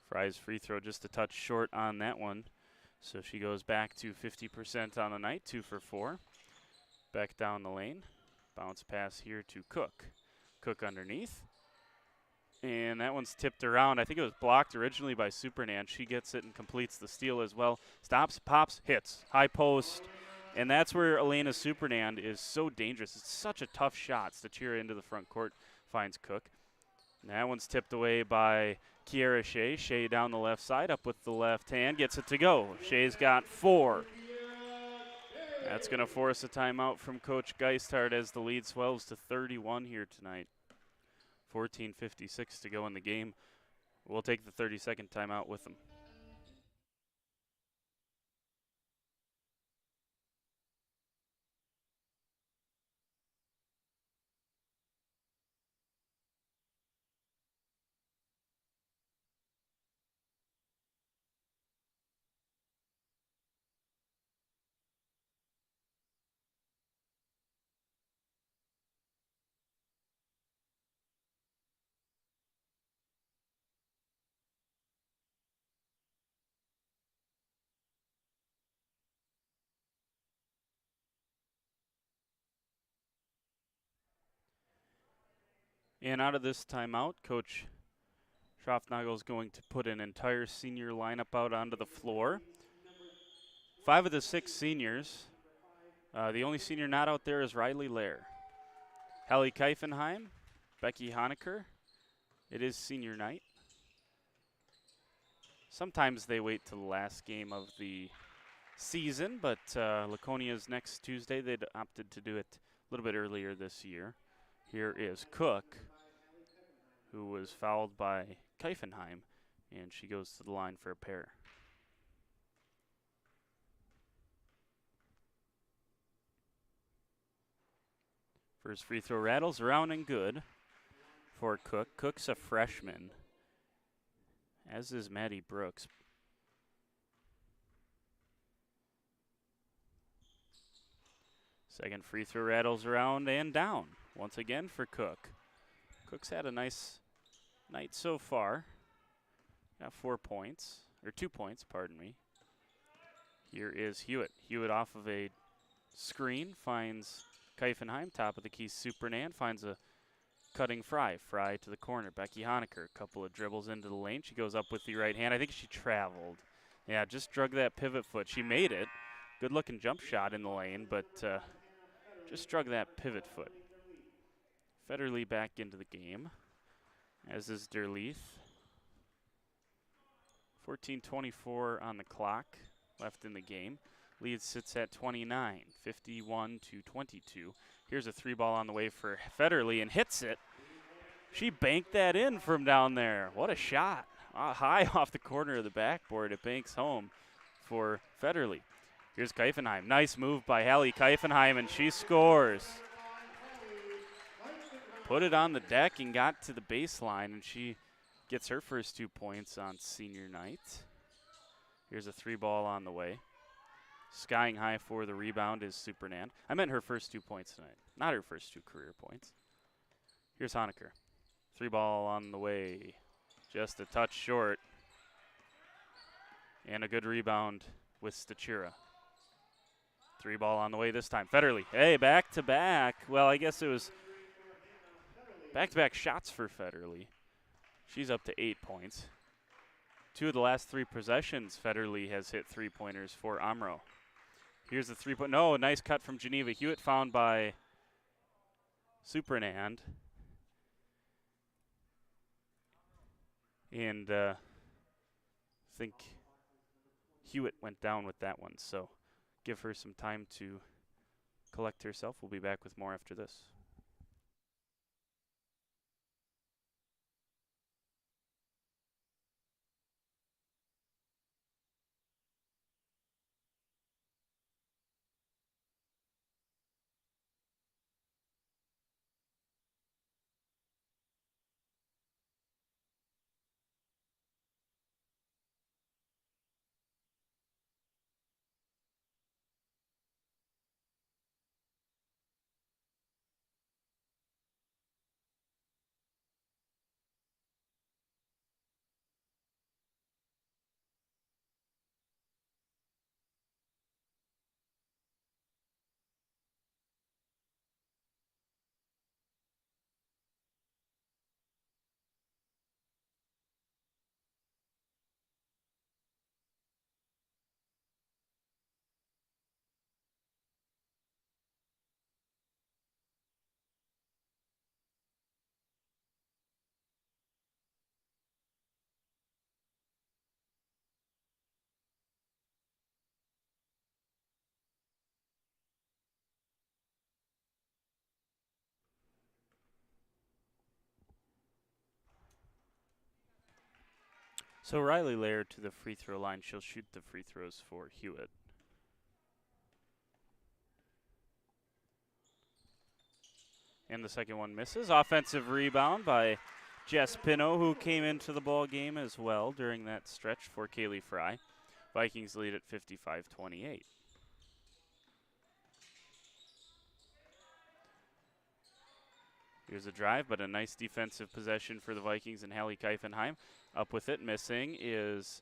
Fry's free throw just a touch short on that one. So she goes back to 50% on the night, 2 for 4. Back down the lane. Bounce pass here to Cook. Cook underneath. And that one's tipped around. I think it was blocked originally by Supernan. She gets it and completes the steal as well. Stops, pops, hits. High post. And that's where Elena Supernan is so dangerous. It's such a tough shot. Stachira into the front court finds Cook. And that one's tipped away by Kiera Shea. Shea down the left side, up with the left hand, gets it to go. Shea's got 4. That's going to force a timeout from Coach Geistart as the lead swells to 31 here tonight. 14:56 to go in the game. We'll take the 30-second timeout with them. And out of this timeout, Coach Schroffnagel is going to put an entire senior lineup out onto the floor. 5 of the 6 seniors. The only senior not out there is Riley Lair. Hallie Keifenheim, Becky Honecker. It is senior night. Sometimes they wait till the last game of the season, but Laconia's next Tuesday. They'd opted to do it a little bit earlier this year. Here is Cook, who was fouled by Keifenheim, and she goes to the line for a pair. First free throw rattles around and good for Cook. Cook's a freshman, as is Maddie Brooks. Second free throw rattles around and down once again for Cook. Cook's had a nice night so far. Got 4 points, or 2 points, pardon me. Here is Hewitt. Hewitt off of a screen finds Keifenheim, top of the key. Supernan finds a cutting Fry. Fry to the corner. Becky Honecker, a couple of dribbles into the lane. She goes up with the right hand. I think she traveled. Yeah, just drug that pivot foot. She made it. Good looking jump shot in the lane, but just drug that pivot foot. Federle back into the game, as is Derleith. 14:24 on the clock left in the game. Lead sits at 29, 51-22. Here's a 3-ball on the way for Federle and hits it. She banked that in from down there. What a shot. High off the corner of the backboard. It banks home for Federle. Here's Keifenheim. Nice move by Hallie Keifenheim, and she scores. Put it on the deck and got to the baseline, and she gets her first 2 points on senior night. Here's a 3-ball on the way. Skying high for the rebound is Supernan. I meant her first 2 points tonight, not her first 2 career points. Here's Honecker. 3-ball on the way. Just a touch short. And a good rebound with Stachira. 3-ball on the way this time. Federle. Hey, back to back. Well, I guess it was back-to-back shots for Federle. She's up to 8 points. 2 of the last 3 possessions, Federle has hit 3-pointers for Omro. Here's the 3-point. No, nice cut from Geneva. Hewitt found by Supernand. And I think Hewitt went down with that one. So give her some time to collect herself. We'll be back with more after this. So Riley Lair to the free throw line. She'll shoot the free throws for Hewitt. And the second one misses. Offensive rebound by Jess Pino, who came into the ball game as well during that stretch for Kaylee Fry. Vikings lead at 55-28. Here's a drive, but a nice defensive possession for the Vikings and Hallie Keifenheim. Up with it, missing is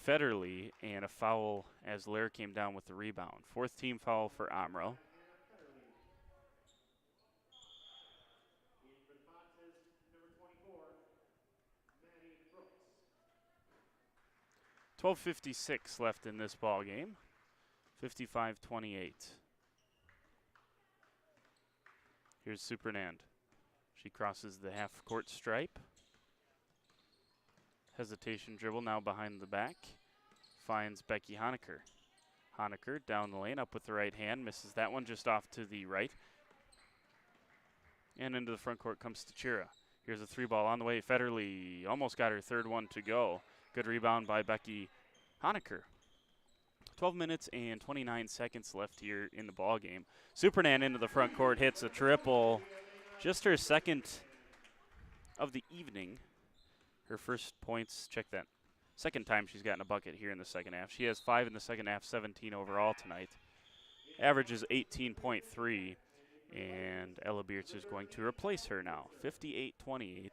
Federle, and a foul as Lair came down with the rebound. 4th team foul for Omro. 12:56 left in this ball game. 55-28. Here's Supernand. She crosses the half-court stripe. Hesitation dribble now behind the back. Finds Becky Honecker. Honecker down the lane, up with the right hand. Misses that one just off to the right. And into the front court comes Stachira. Here's a three ball on the way. Federle almost got her third one to go. Good rebound by Becky Honecker. 12 minutes and 29 seconds left here in the ball game. Supernand into the front court, hits a triple. Just her second of the evening. Her first points, check that. Second time she's gotten a bucket here in the second half. She has 5 in the second half, 17 overall tonight. Average is 18.3, and Ella Beertz is going to replace her now. 58-28,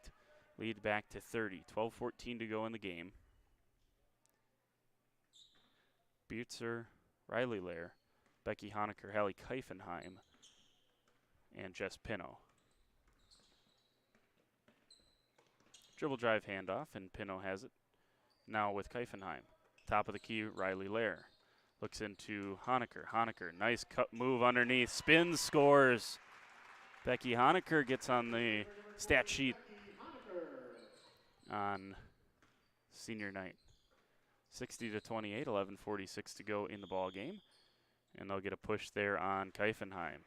lead back to 30. 12:14 to go in the game. Beertzer, Riley Lair, Becky Honecker, Hallie Keifenheim, and Jess Pino. Dribble drive handoff, and Pino has it. Now with Keifenheim. Top of the key, Riley Lair. Looks into Honecker. Honecker, nice cut move underneath. Spins, scores. Becky Honecker gets on the stat sheet on senior night. 60-28, 11:46 to go in the ball game. And they'll get a push there on Keifenheim.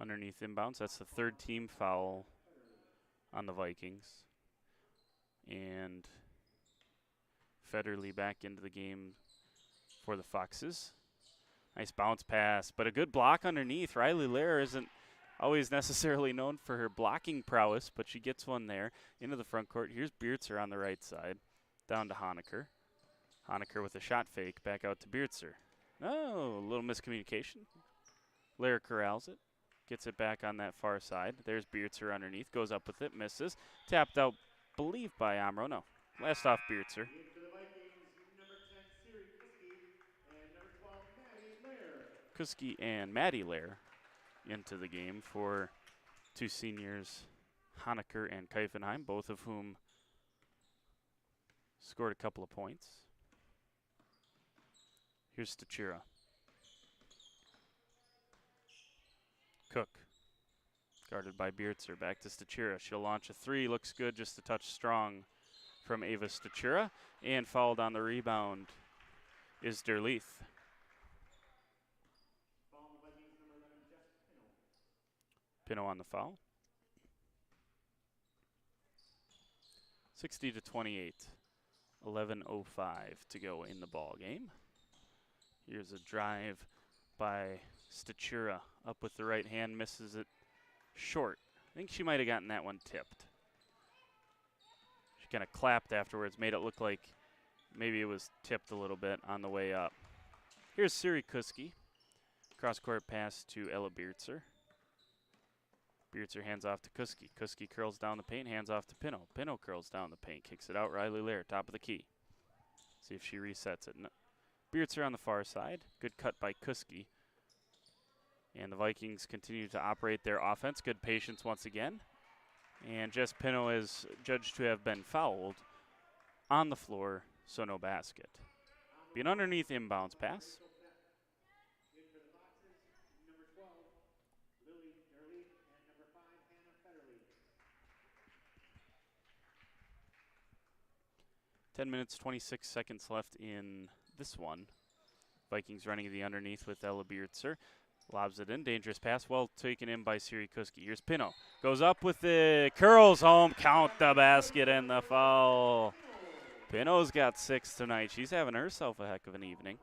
Underneath inbounds, that's the third team foul on the Vikings. And Federle back into the game for the Foxes. Nice bounce pass, but a good block underneath. Riley Lair isn't always necessarily known for her blocking prowess, but she gets one there into the front court. Here's Beertzer on the right side, down to Honecker. Honecker with a shot fake, back out to Beertzer. Oh, a little miscommunication. Lair corrals it. Gets it back on that far side. There's Beertzer underneath. Goes up with it. Misses. Tapped out, believe, by Omro. No. Last off Beertzer. Kuski and Maddie Lair into the game for two seniors, Honecker and Keifenheim, both of whom scored a couple of points. Here's Stachira. Cook, guarded by Beertzer. Back to Stachira. She'll launch a three. Looks good, just a touch strong from Ava Stachira. And fouled on the rebound is Derleith. Pino on the foul. 60-28. 11:05 to go in the ball game. Here's a drive by Stachira, up with the right hand, misses it short. I think she might have gotten that one tipped. She kind of clapped afterwards, made it look like maybe it was tipped a little bit on the way up. Here's Siri Kuski. Cross-court pass to Ella Beertzer. Beertzer hands off to Kuski. Kuski curls down the paint, hands off to Pino. Pino curls down the paint, kicks it out. Riley Lair, top of the key. See if she resets it. No. Beertzer on the far side. Good cut by Kuski. And the Vikings continue to operate their offense. Good patience once again. And Jess Pino is judged to have been fouled on the floor, so no basket. Be an underneath inbounds pass. Ten minutes, 26 seconds left in this one. Vikings running the underneath with Ella Beertzer. Lobs it in. Dangerous pass. Well taken in by Siri Kuski. Here's Pino. Goes up with the curls home. Count the basket and the foul. Pino's got 6 tonight. She's having herself a heck of an evening.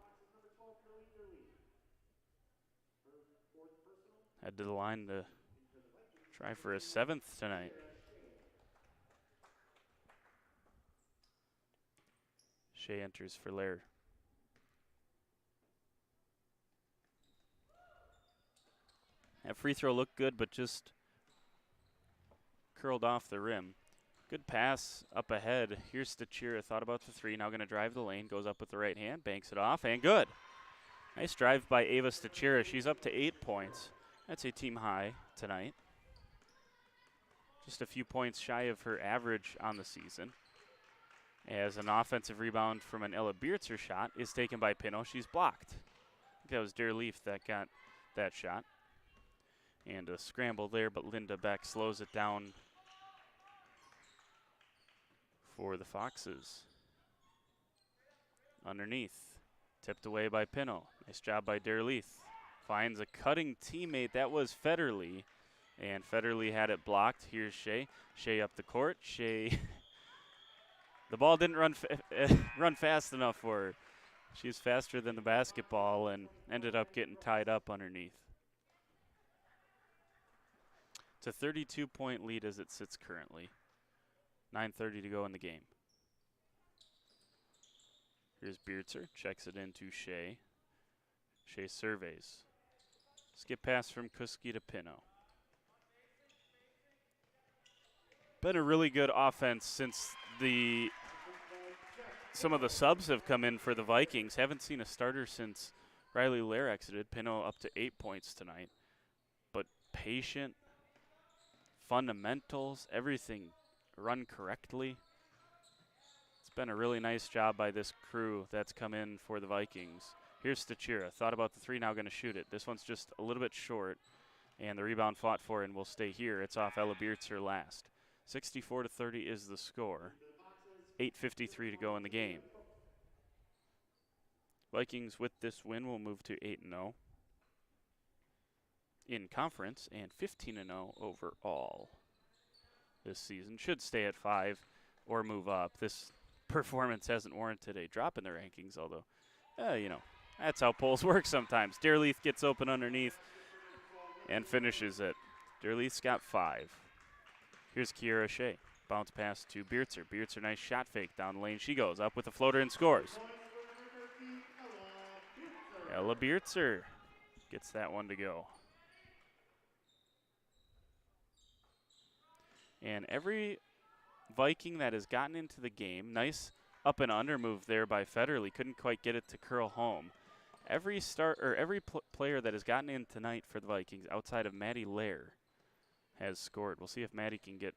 Head to the line to try for a 7th tonight. Shea enters for Lair. That free throw looked good, but just curled off the rim. Good pass up ahead. Here's Stachira. Thought about the three. Now going to drive the lane. Goes up with the right hand. Banks it off. And good. Nice drive by Ava Stachira. She's up to 8 points. That's a team high tonight. just a few points shy of her average on the season. As an offensive rebound from an Ella Biertzer shot is taken by Pino. She's blocked. I think that was Dare Leaf that got that shot. And a scramble there, but Linda Beck slows it down for the Foxes. Underneath, tipped away by Pino. Nice job by Dare Leaf. Finds a cutting teammate. That was Federle. And Federle had it blocked. Here's Shea. Shea up the court. Shea, the ball didn't run fast enough for her. She's faster than the basketball and ended up getting tied up underneath. It's a 32-point lead as it sits currently. 9:30 to go in the game. Here's Biertzer. Checks it into Shea. Shea surveys. Skip pass from Kuski to Pino. Been a really good offense since some of the subs have come in for the Vikings. Haven't seen a starter since Riley Lair exited. Pino up to 8 points tonight. But patient, fundamentals, everything run correctly. It's been a really nice job by this crew that's come in for the Vikings. Here's Stachira. Thought about the three, now going to shoot it. This one's just a little bit short, and the rebound fought for and will stay here. It's off Ella Biertzer last. 64-30 is the score. 8:53 to go in the game. Vikings with this win will move to 8-0 in conference and 15-0 overall this season. Should stay at 5 or move up. This performance hasn't warranted a drop in the rankings, although, that's how polls work sometimes. Dare Leaf gets open underneath and finishes it. Dare Leaf's got 5. Here's Kiera Shea. Bounce pass to Biertzer. Biertzer, nice shot fake down the lane. She goes up with a floater and scores. Ella Biertzer gets that one to go. And every Viking that has gotten into the game, nice up and under move there by Federle. Couldn't quite get it to curl home. Every player that has gotten in tonight for the Vikings outside of Maddie Lair has scored. We'll see if Maddie can get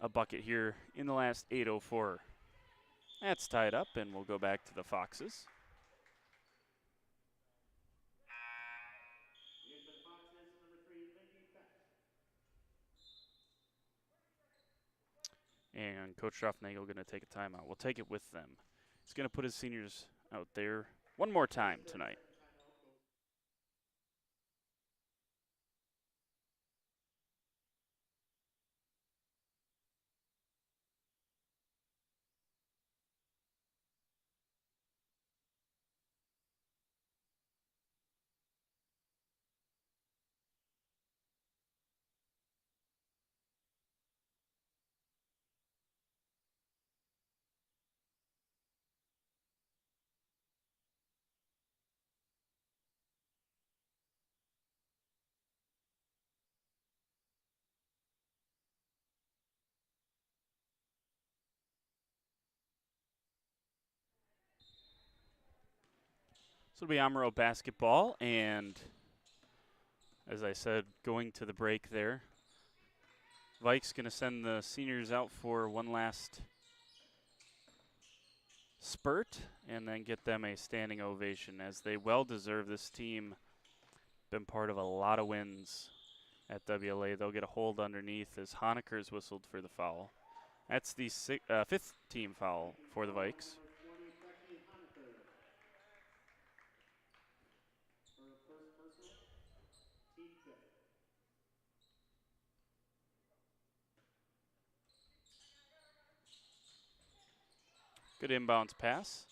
a bucket here in the last 8:04. That's tied up, and we'll go back to the Foxes. And Coach Schaffnagel going to take a timeout. We'll take it with them. He's going to put his seniors out there one more time tonight. So it'll be Omro basketball, and as I said, going to the break there, Vikes going to send the seniors out for one last spurt and then get them a standing ovation, as they well deserve. This team been part of a lot of wins at WLA. They'll get a hold underneath as Honecker's whistled for the foul. That's the fifth team foul for the Vikes. Good inbounds pass.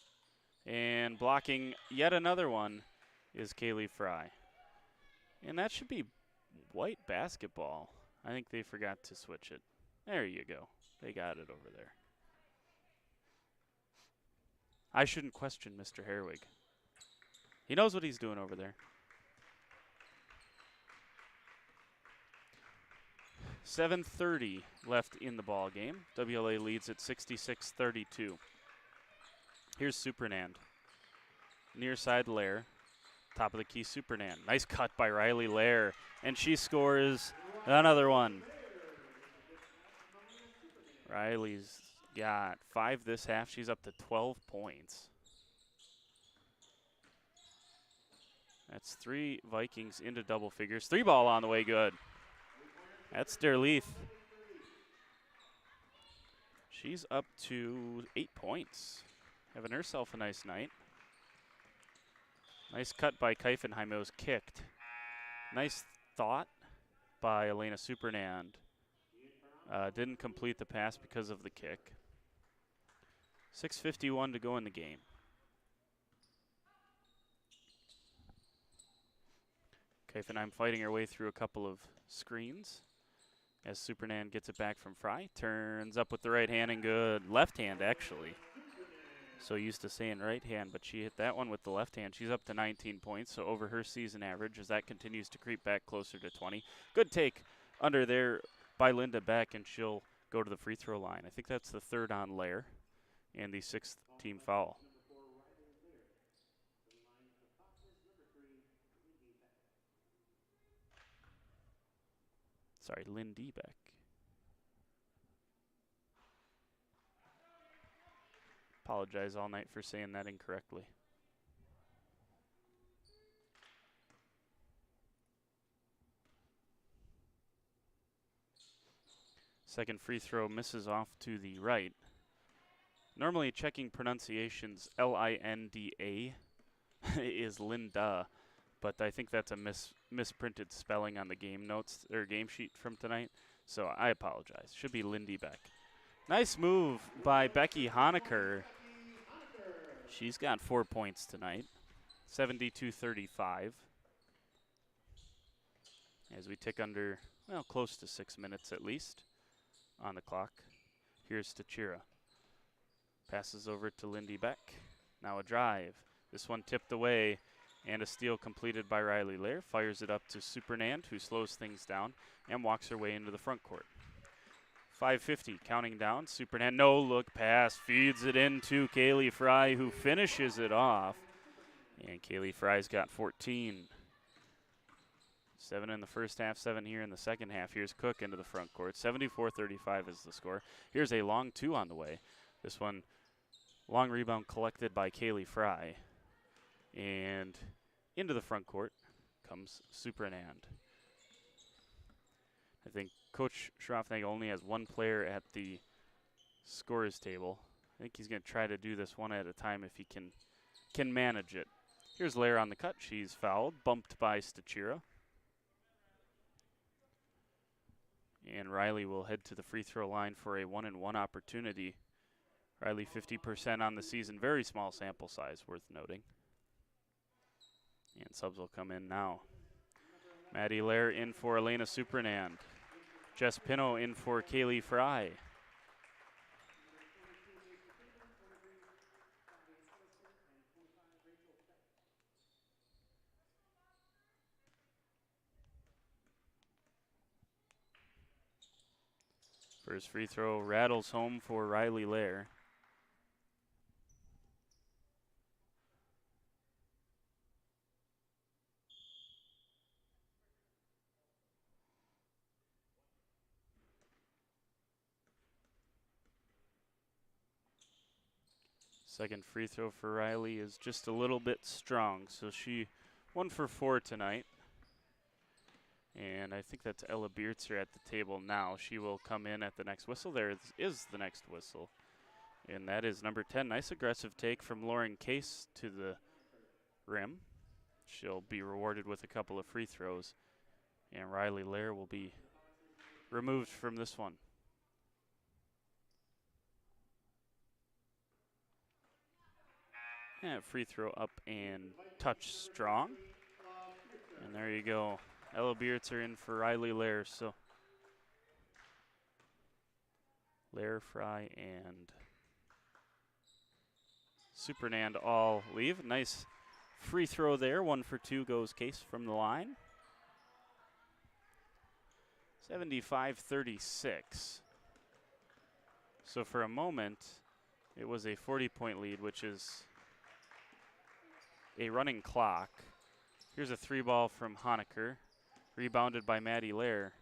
And blocking yet another one is Kaylee Fry. And that should be white basketball. I think they forgot to switch it. There you go. They got it over there. I shouldn't question Mr. Herwig. He knows what he's doing over there. 7:30 left in the ball game. WLA leads at 66-32. Here's Supernand. Near side Lair. Top of the key Supernand. Nice cut by Riley Lair. And she scores another one. Riley's got 5 this half. She's up to 12 points. That's 3 Vikings into double figures. 3 ball on the way, good. That's Derleith. She's up to 8 points. Having herself a nice night. Nice cut by Keifenheim. It was kicked. Nice thought by Elena Supernand. Didn't complete the pass because of the kick. 6:51 to go in the game. Keifenheim fighting her way through a couple of screens as Supernand gets it back from Fry. Turns up with the right hand and good. Left hand, actually. So used to saying right hand, but she hit that one with the left hand. She's up to 19 points, so over her season average as that continues to creep back closer to 20. Good take under there by Linda Beck, and she'll go to the free throw line. I think that's the 3rd on Lair and the 6th team foul. Sorry, Lindy Beck. Apologize all night for saying that incorrectly. Second free throw misses off to the right. Normally checking pronunciations, Linda is Linda, but I think that's a misprinted spelling on the game notes or game sheet from tonight, so I apologize. Should be Lindy Beck. Nice move by Becky Honecker. She's got 4 points tonight, 72-35. As we tick under, well, close to 6 minutes at least on the clock. Here's Tachira. Passes over to Lindy Beck. Now a drive. This one tipped away, and a steal completed by Riley Lair. Fires it up to Supernand, who slows things down and walks her way into the front court. 5:50, counting down. Supernand, no-look pass, feeds it into Kaylee Fry, who finishes it off. And Kaylee Fry's got 14. 7 in the first half, 7 here in the second half. Here's Cook into the front court. 74-35 is the score. Here's a long 2 on the way. This one, long rebound collected by Kaylee Fry. And into the front court comes Supernand. I think Coach Schroffnagel only has 1 player at the scorer's table. I think he's going to try to do this one at a time if he can manage it. Here's Lair on the cut. She's fouled, bumped by Stachira. And Riley will head to the free throw line for a 1-and-1 opportunity. Riley 50% on the season. Very small sample size, worth noting. And subs will come in now. Maddie Lair in for Elena Supernand. Jess Pino in for Kaylee Fry. First free throw rattles home for Riley Lair. Second free throw for Riley is just a little bit strong, so she 1 for 4 tonight. And I think that's Ella Beertzer at the table now. She will come in at the next whistle. There is the next whistle. And that is number 10. Nice aggressive take from Lauren Case to the rim. She'll be rewarded with a couple of free throws. And Riley Lair will be removed from this one. And free throw up and touch strong. And there you go. Ella Beertzer in for Riley Lair. So Lair, Fry, and Supernand all leave. Nice free throw there. 1 for 2 goes Case from the line. 75-36. So for a moment, it was a 40-point lead, which is a running clock. Here's a 3 ball from Honecker, rebounded by Maddie Lair.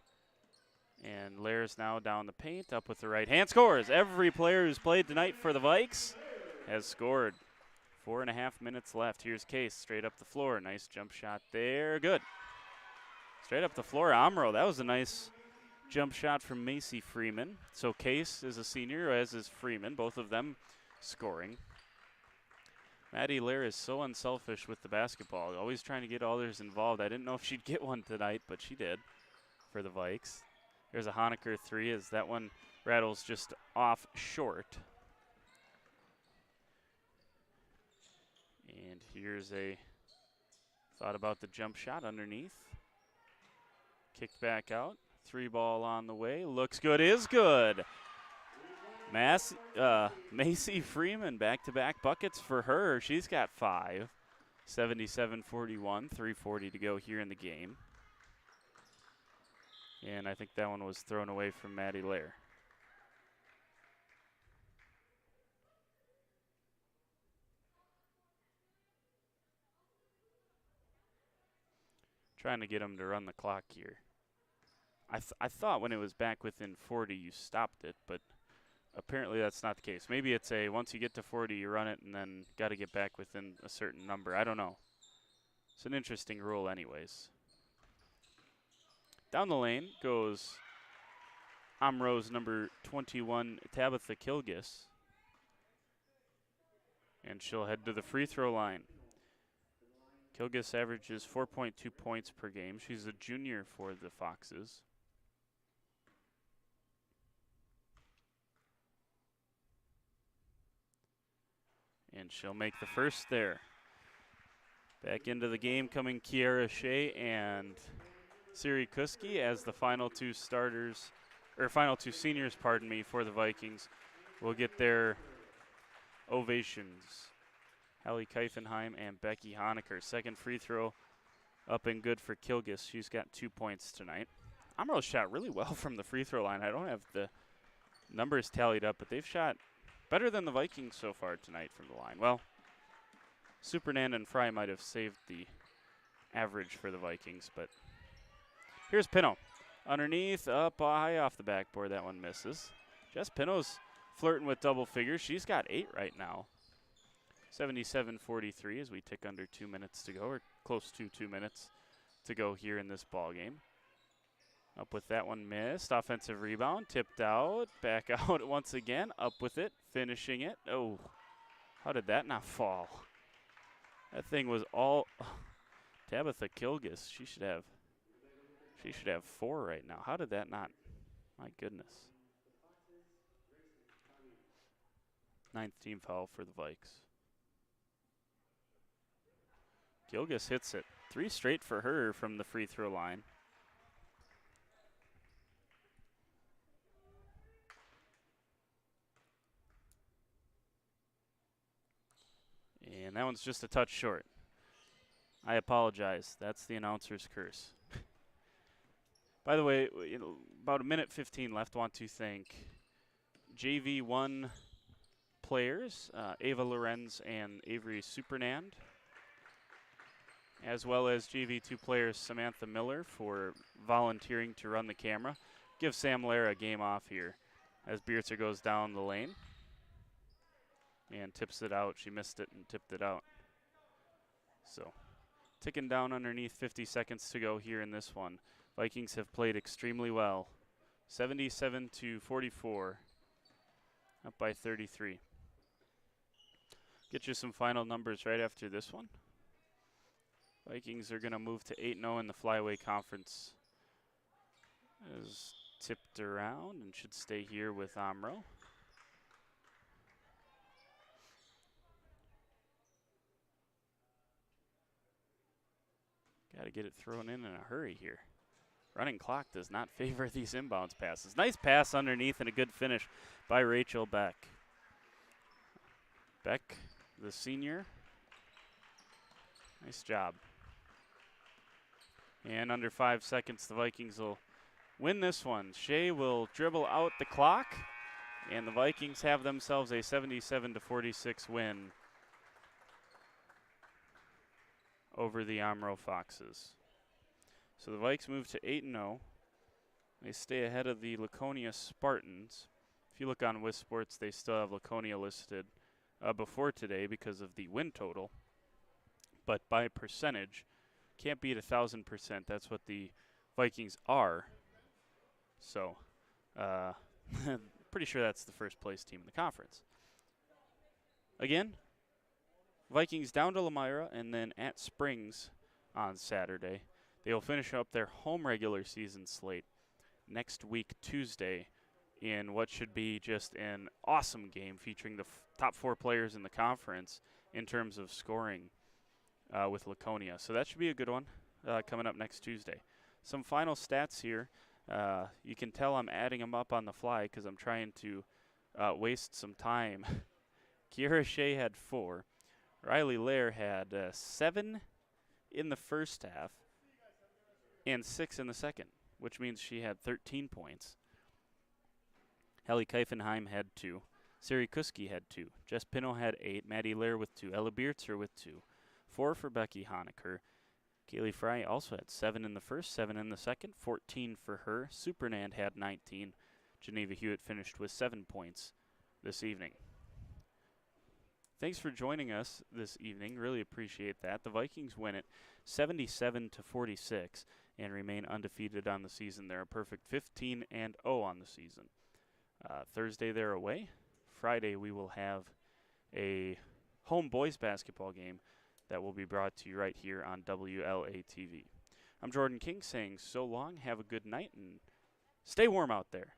And Lair's now down the paint, up with the right hand, scores. Every player who's played tonight for the Vikes has scored. 4.5 minutes left. Here's Case, straight up the floor. Nice jump shot there, good. Straight up the floor, Omro. That was a nice jump shot from Macy Freeman. So Case is a senior, as is Freeman, both of them scoring. Maddie Lair is so unselfish with the basketball, always trying to get others involved. I didn't know if she'd get one tonight, but she did for the Vikes. There's a Honecker three as that one rattles just off short. And here's a thought about the jump shot underneath. Kicked back out. 3 ball on the way. Looks good, is good. Macy Freeman, back-to-back buckets for her. She's got 5. 77-41, 3:40 to go here in the game. And I think that one was thrown away from Maddie Lair. Trying to get him to run the clock here. I thought when it was back within 40 you stopped it, but apparently that's not the case. Maybe it's a once you get to 40 you run it and then got to get back within a certain number. I don't know. It's an interesting rule anyways. Down the lane goes Omro's number 21, Tabitha Kilgis. And she'll head to the free throw line. Kilgis averages 4.2 points per game. She's a junior for the Foxes. And she'll make the first there. Back into the game coming Kiara Shea and Siri Kuski as the final two starters, or final two seniors, pardon me, for the Vikings will get their ovations. Hallie Keifenheim and Becky Honecker. Second free throw up and good for Kilgis. She's got 2 points tonight. Omro shot really well from the free throw line. I don't have the numbers tallied up, but they've shot better than the Vikings so far tonight from the line. Well, Supernan and Fry might have saved the average for the Vikings, but here's Pino. Underneath, up high off the backboard. That one misses. Jess Pino's flirting with double figures. She's got 8 right now. 77-43 as we tick under 2 minutes to go, or close to 2 minutes to go here in this ball game. Up with that one, missed. Offensive rebound, tipped out, back out once again. Up with it, finishing it. Oh, how did that not fall? That thing was all Tabitha Kilgis. She should have 4 right now. How did that not? My goodness. 9th team foul for the Vikes. Kilgis hits it. 3 straight for her from the free throw line. And that one's just a touch short. I apologize. That's the announcer's curse. By the way, about 1:15 left. Want to thank JV1 players, Ava Lorenz and Avery Supernand, as well as JV2 players Samantha Miller for volunteering to run the camera. Give Sam Lara a game off here as Beertzer goes down the lane and tips it out. She missed it and tipped it out. So ticking down underneath, 50 seconds to go here in this one. Vikings have played extremely well. 77-44, up by 33. Get you some final numbers right after this one. Vikings are going to move to 8-0 in the Flyway Conference. Is tipped around and should stay here with Omro. Got to get it thrown in a hurry here. Running clock does not favor these inbounds passes. Nice pass underneath and a good finish by Rachel Beck. Beck, the senior. Nice job. And under 5 seconds, the Vikings will win this one. Shea will dribble out the clock, and the Vikings have themselves a 77-46 win over the Omro Foxes. So the Vikes move to 8-0. They stay ahead of the Laconia Spartans. If you look on WIS Sports, they still have Laconia listed before today because of the win total. But by percentage, can't beat 1,000%. That's what the Vikings are. So, pretty sure that's the first place team in the conference. Again, Vikings down to Lamira and then at Springs on Saturday. They will finish up their home regular season slate next week, Tuesday, in what should be just an awesome game featuring the top 4 players in the conference in terms of scoring with Laconia. So that should be a good one coming up next Tuesday. Some final stats here. You can tell I'm adding them up on the fly because I'm trying to waste some time. Kiera Shea had 4. Riley Lair had 7 in the first half and 6 in the second, which means she had 13 points. Hallie Keifenheim had 2. Sari Kuski had 2. Jess Pino had 8. Maddie Lair with 2. Ella Beertzer with 2. 4 for Becky Honecker. Kaylee Fry also had 7 in the first, 7 in the second, 14 for her. Supernand had 19. Geneva Hewitt finished with 7 points this evening. Thanks for joining us this evening. Really appreciate that. The Vikings win it 77-46 and remain undefeated on the season. They're a perfect 15-0 on the season. Thursday they're away. Friday we will have a home boys basketball game that will be brought to you right here on WLA TV. I'm Jordan King saying so long, have a good night, and stay warm out there.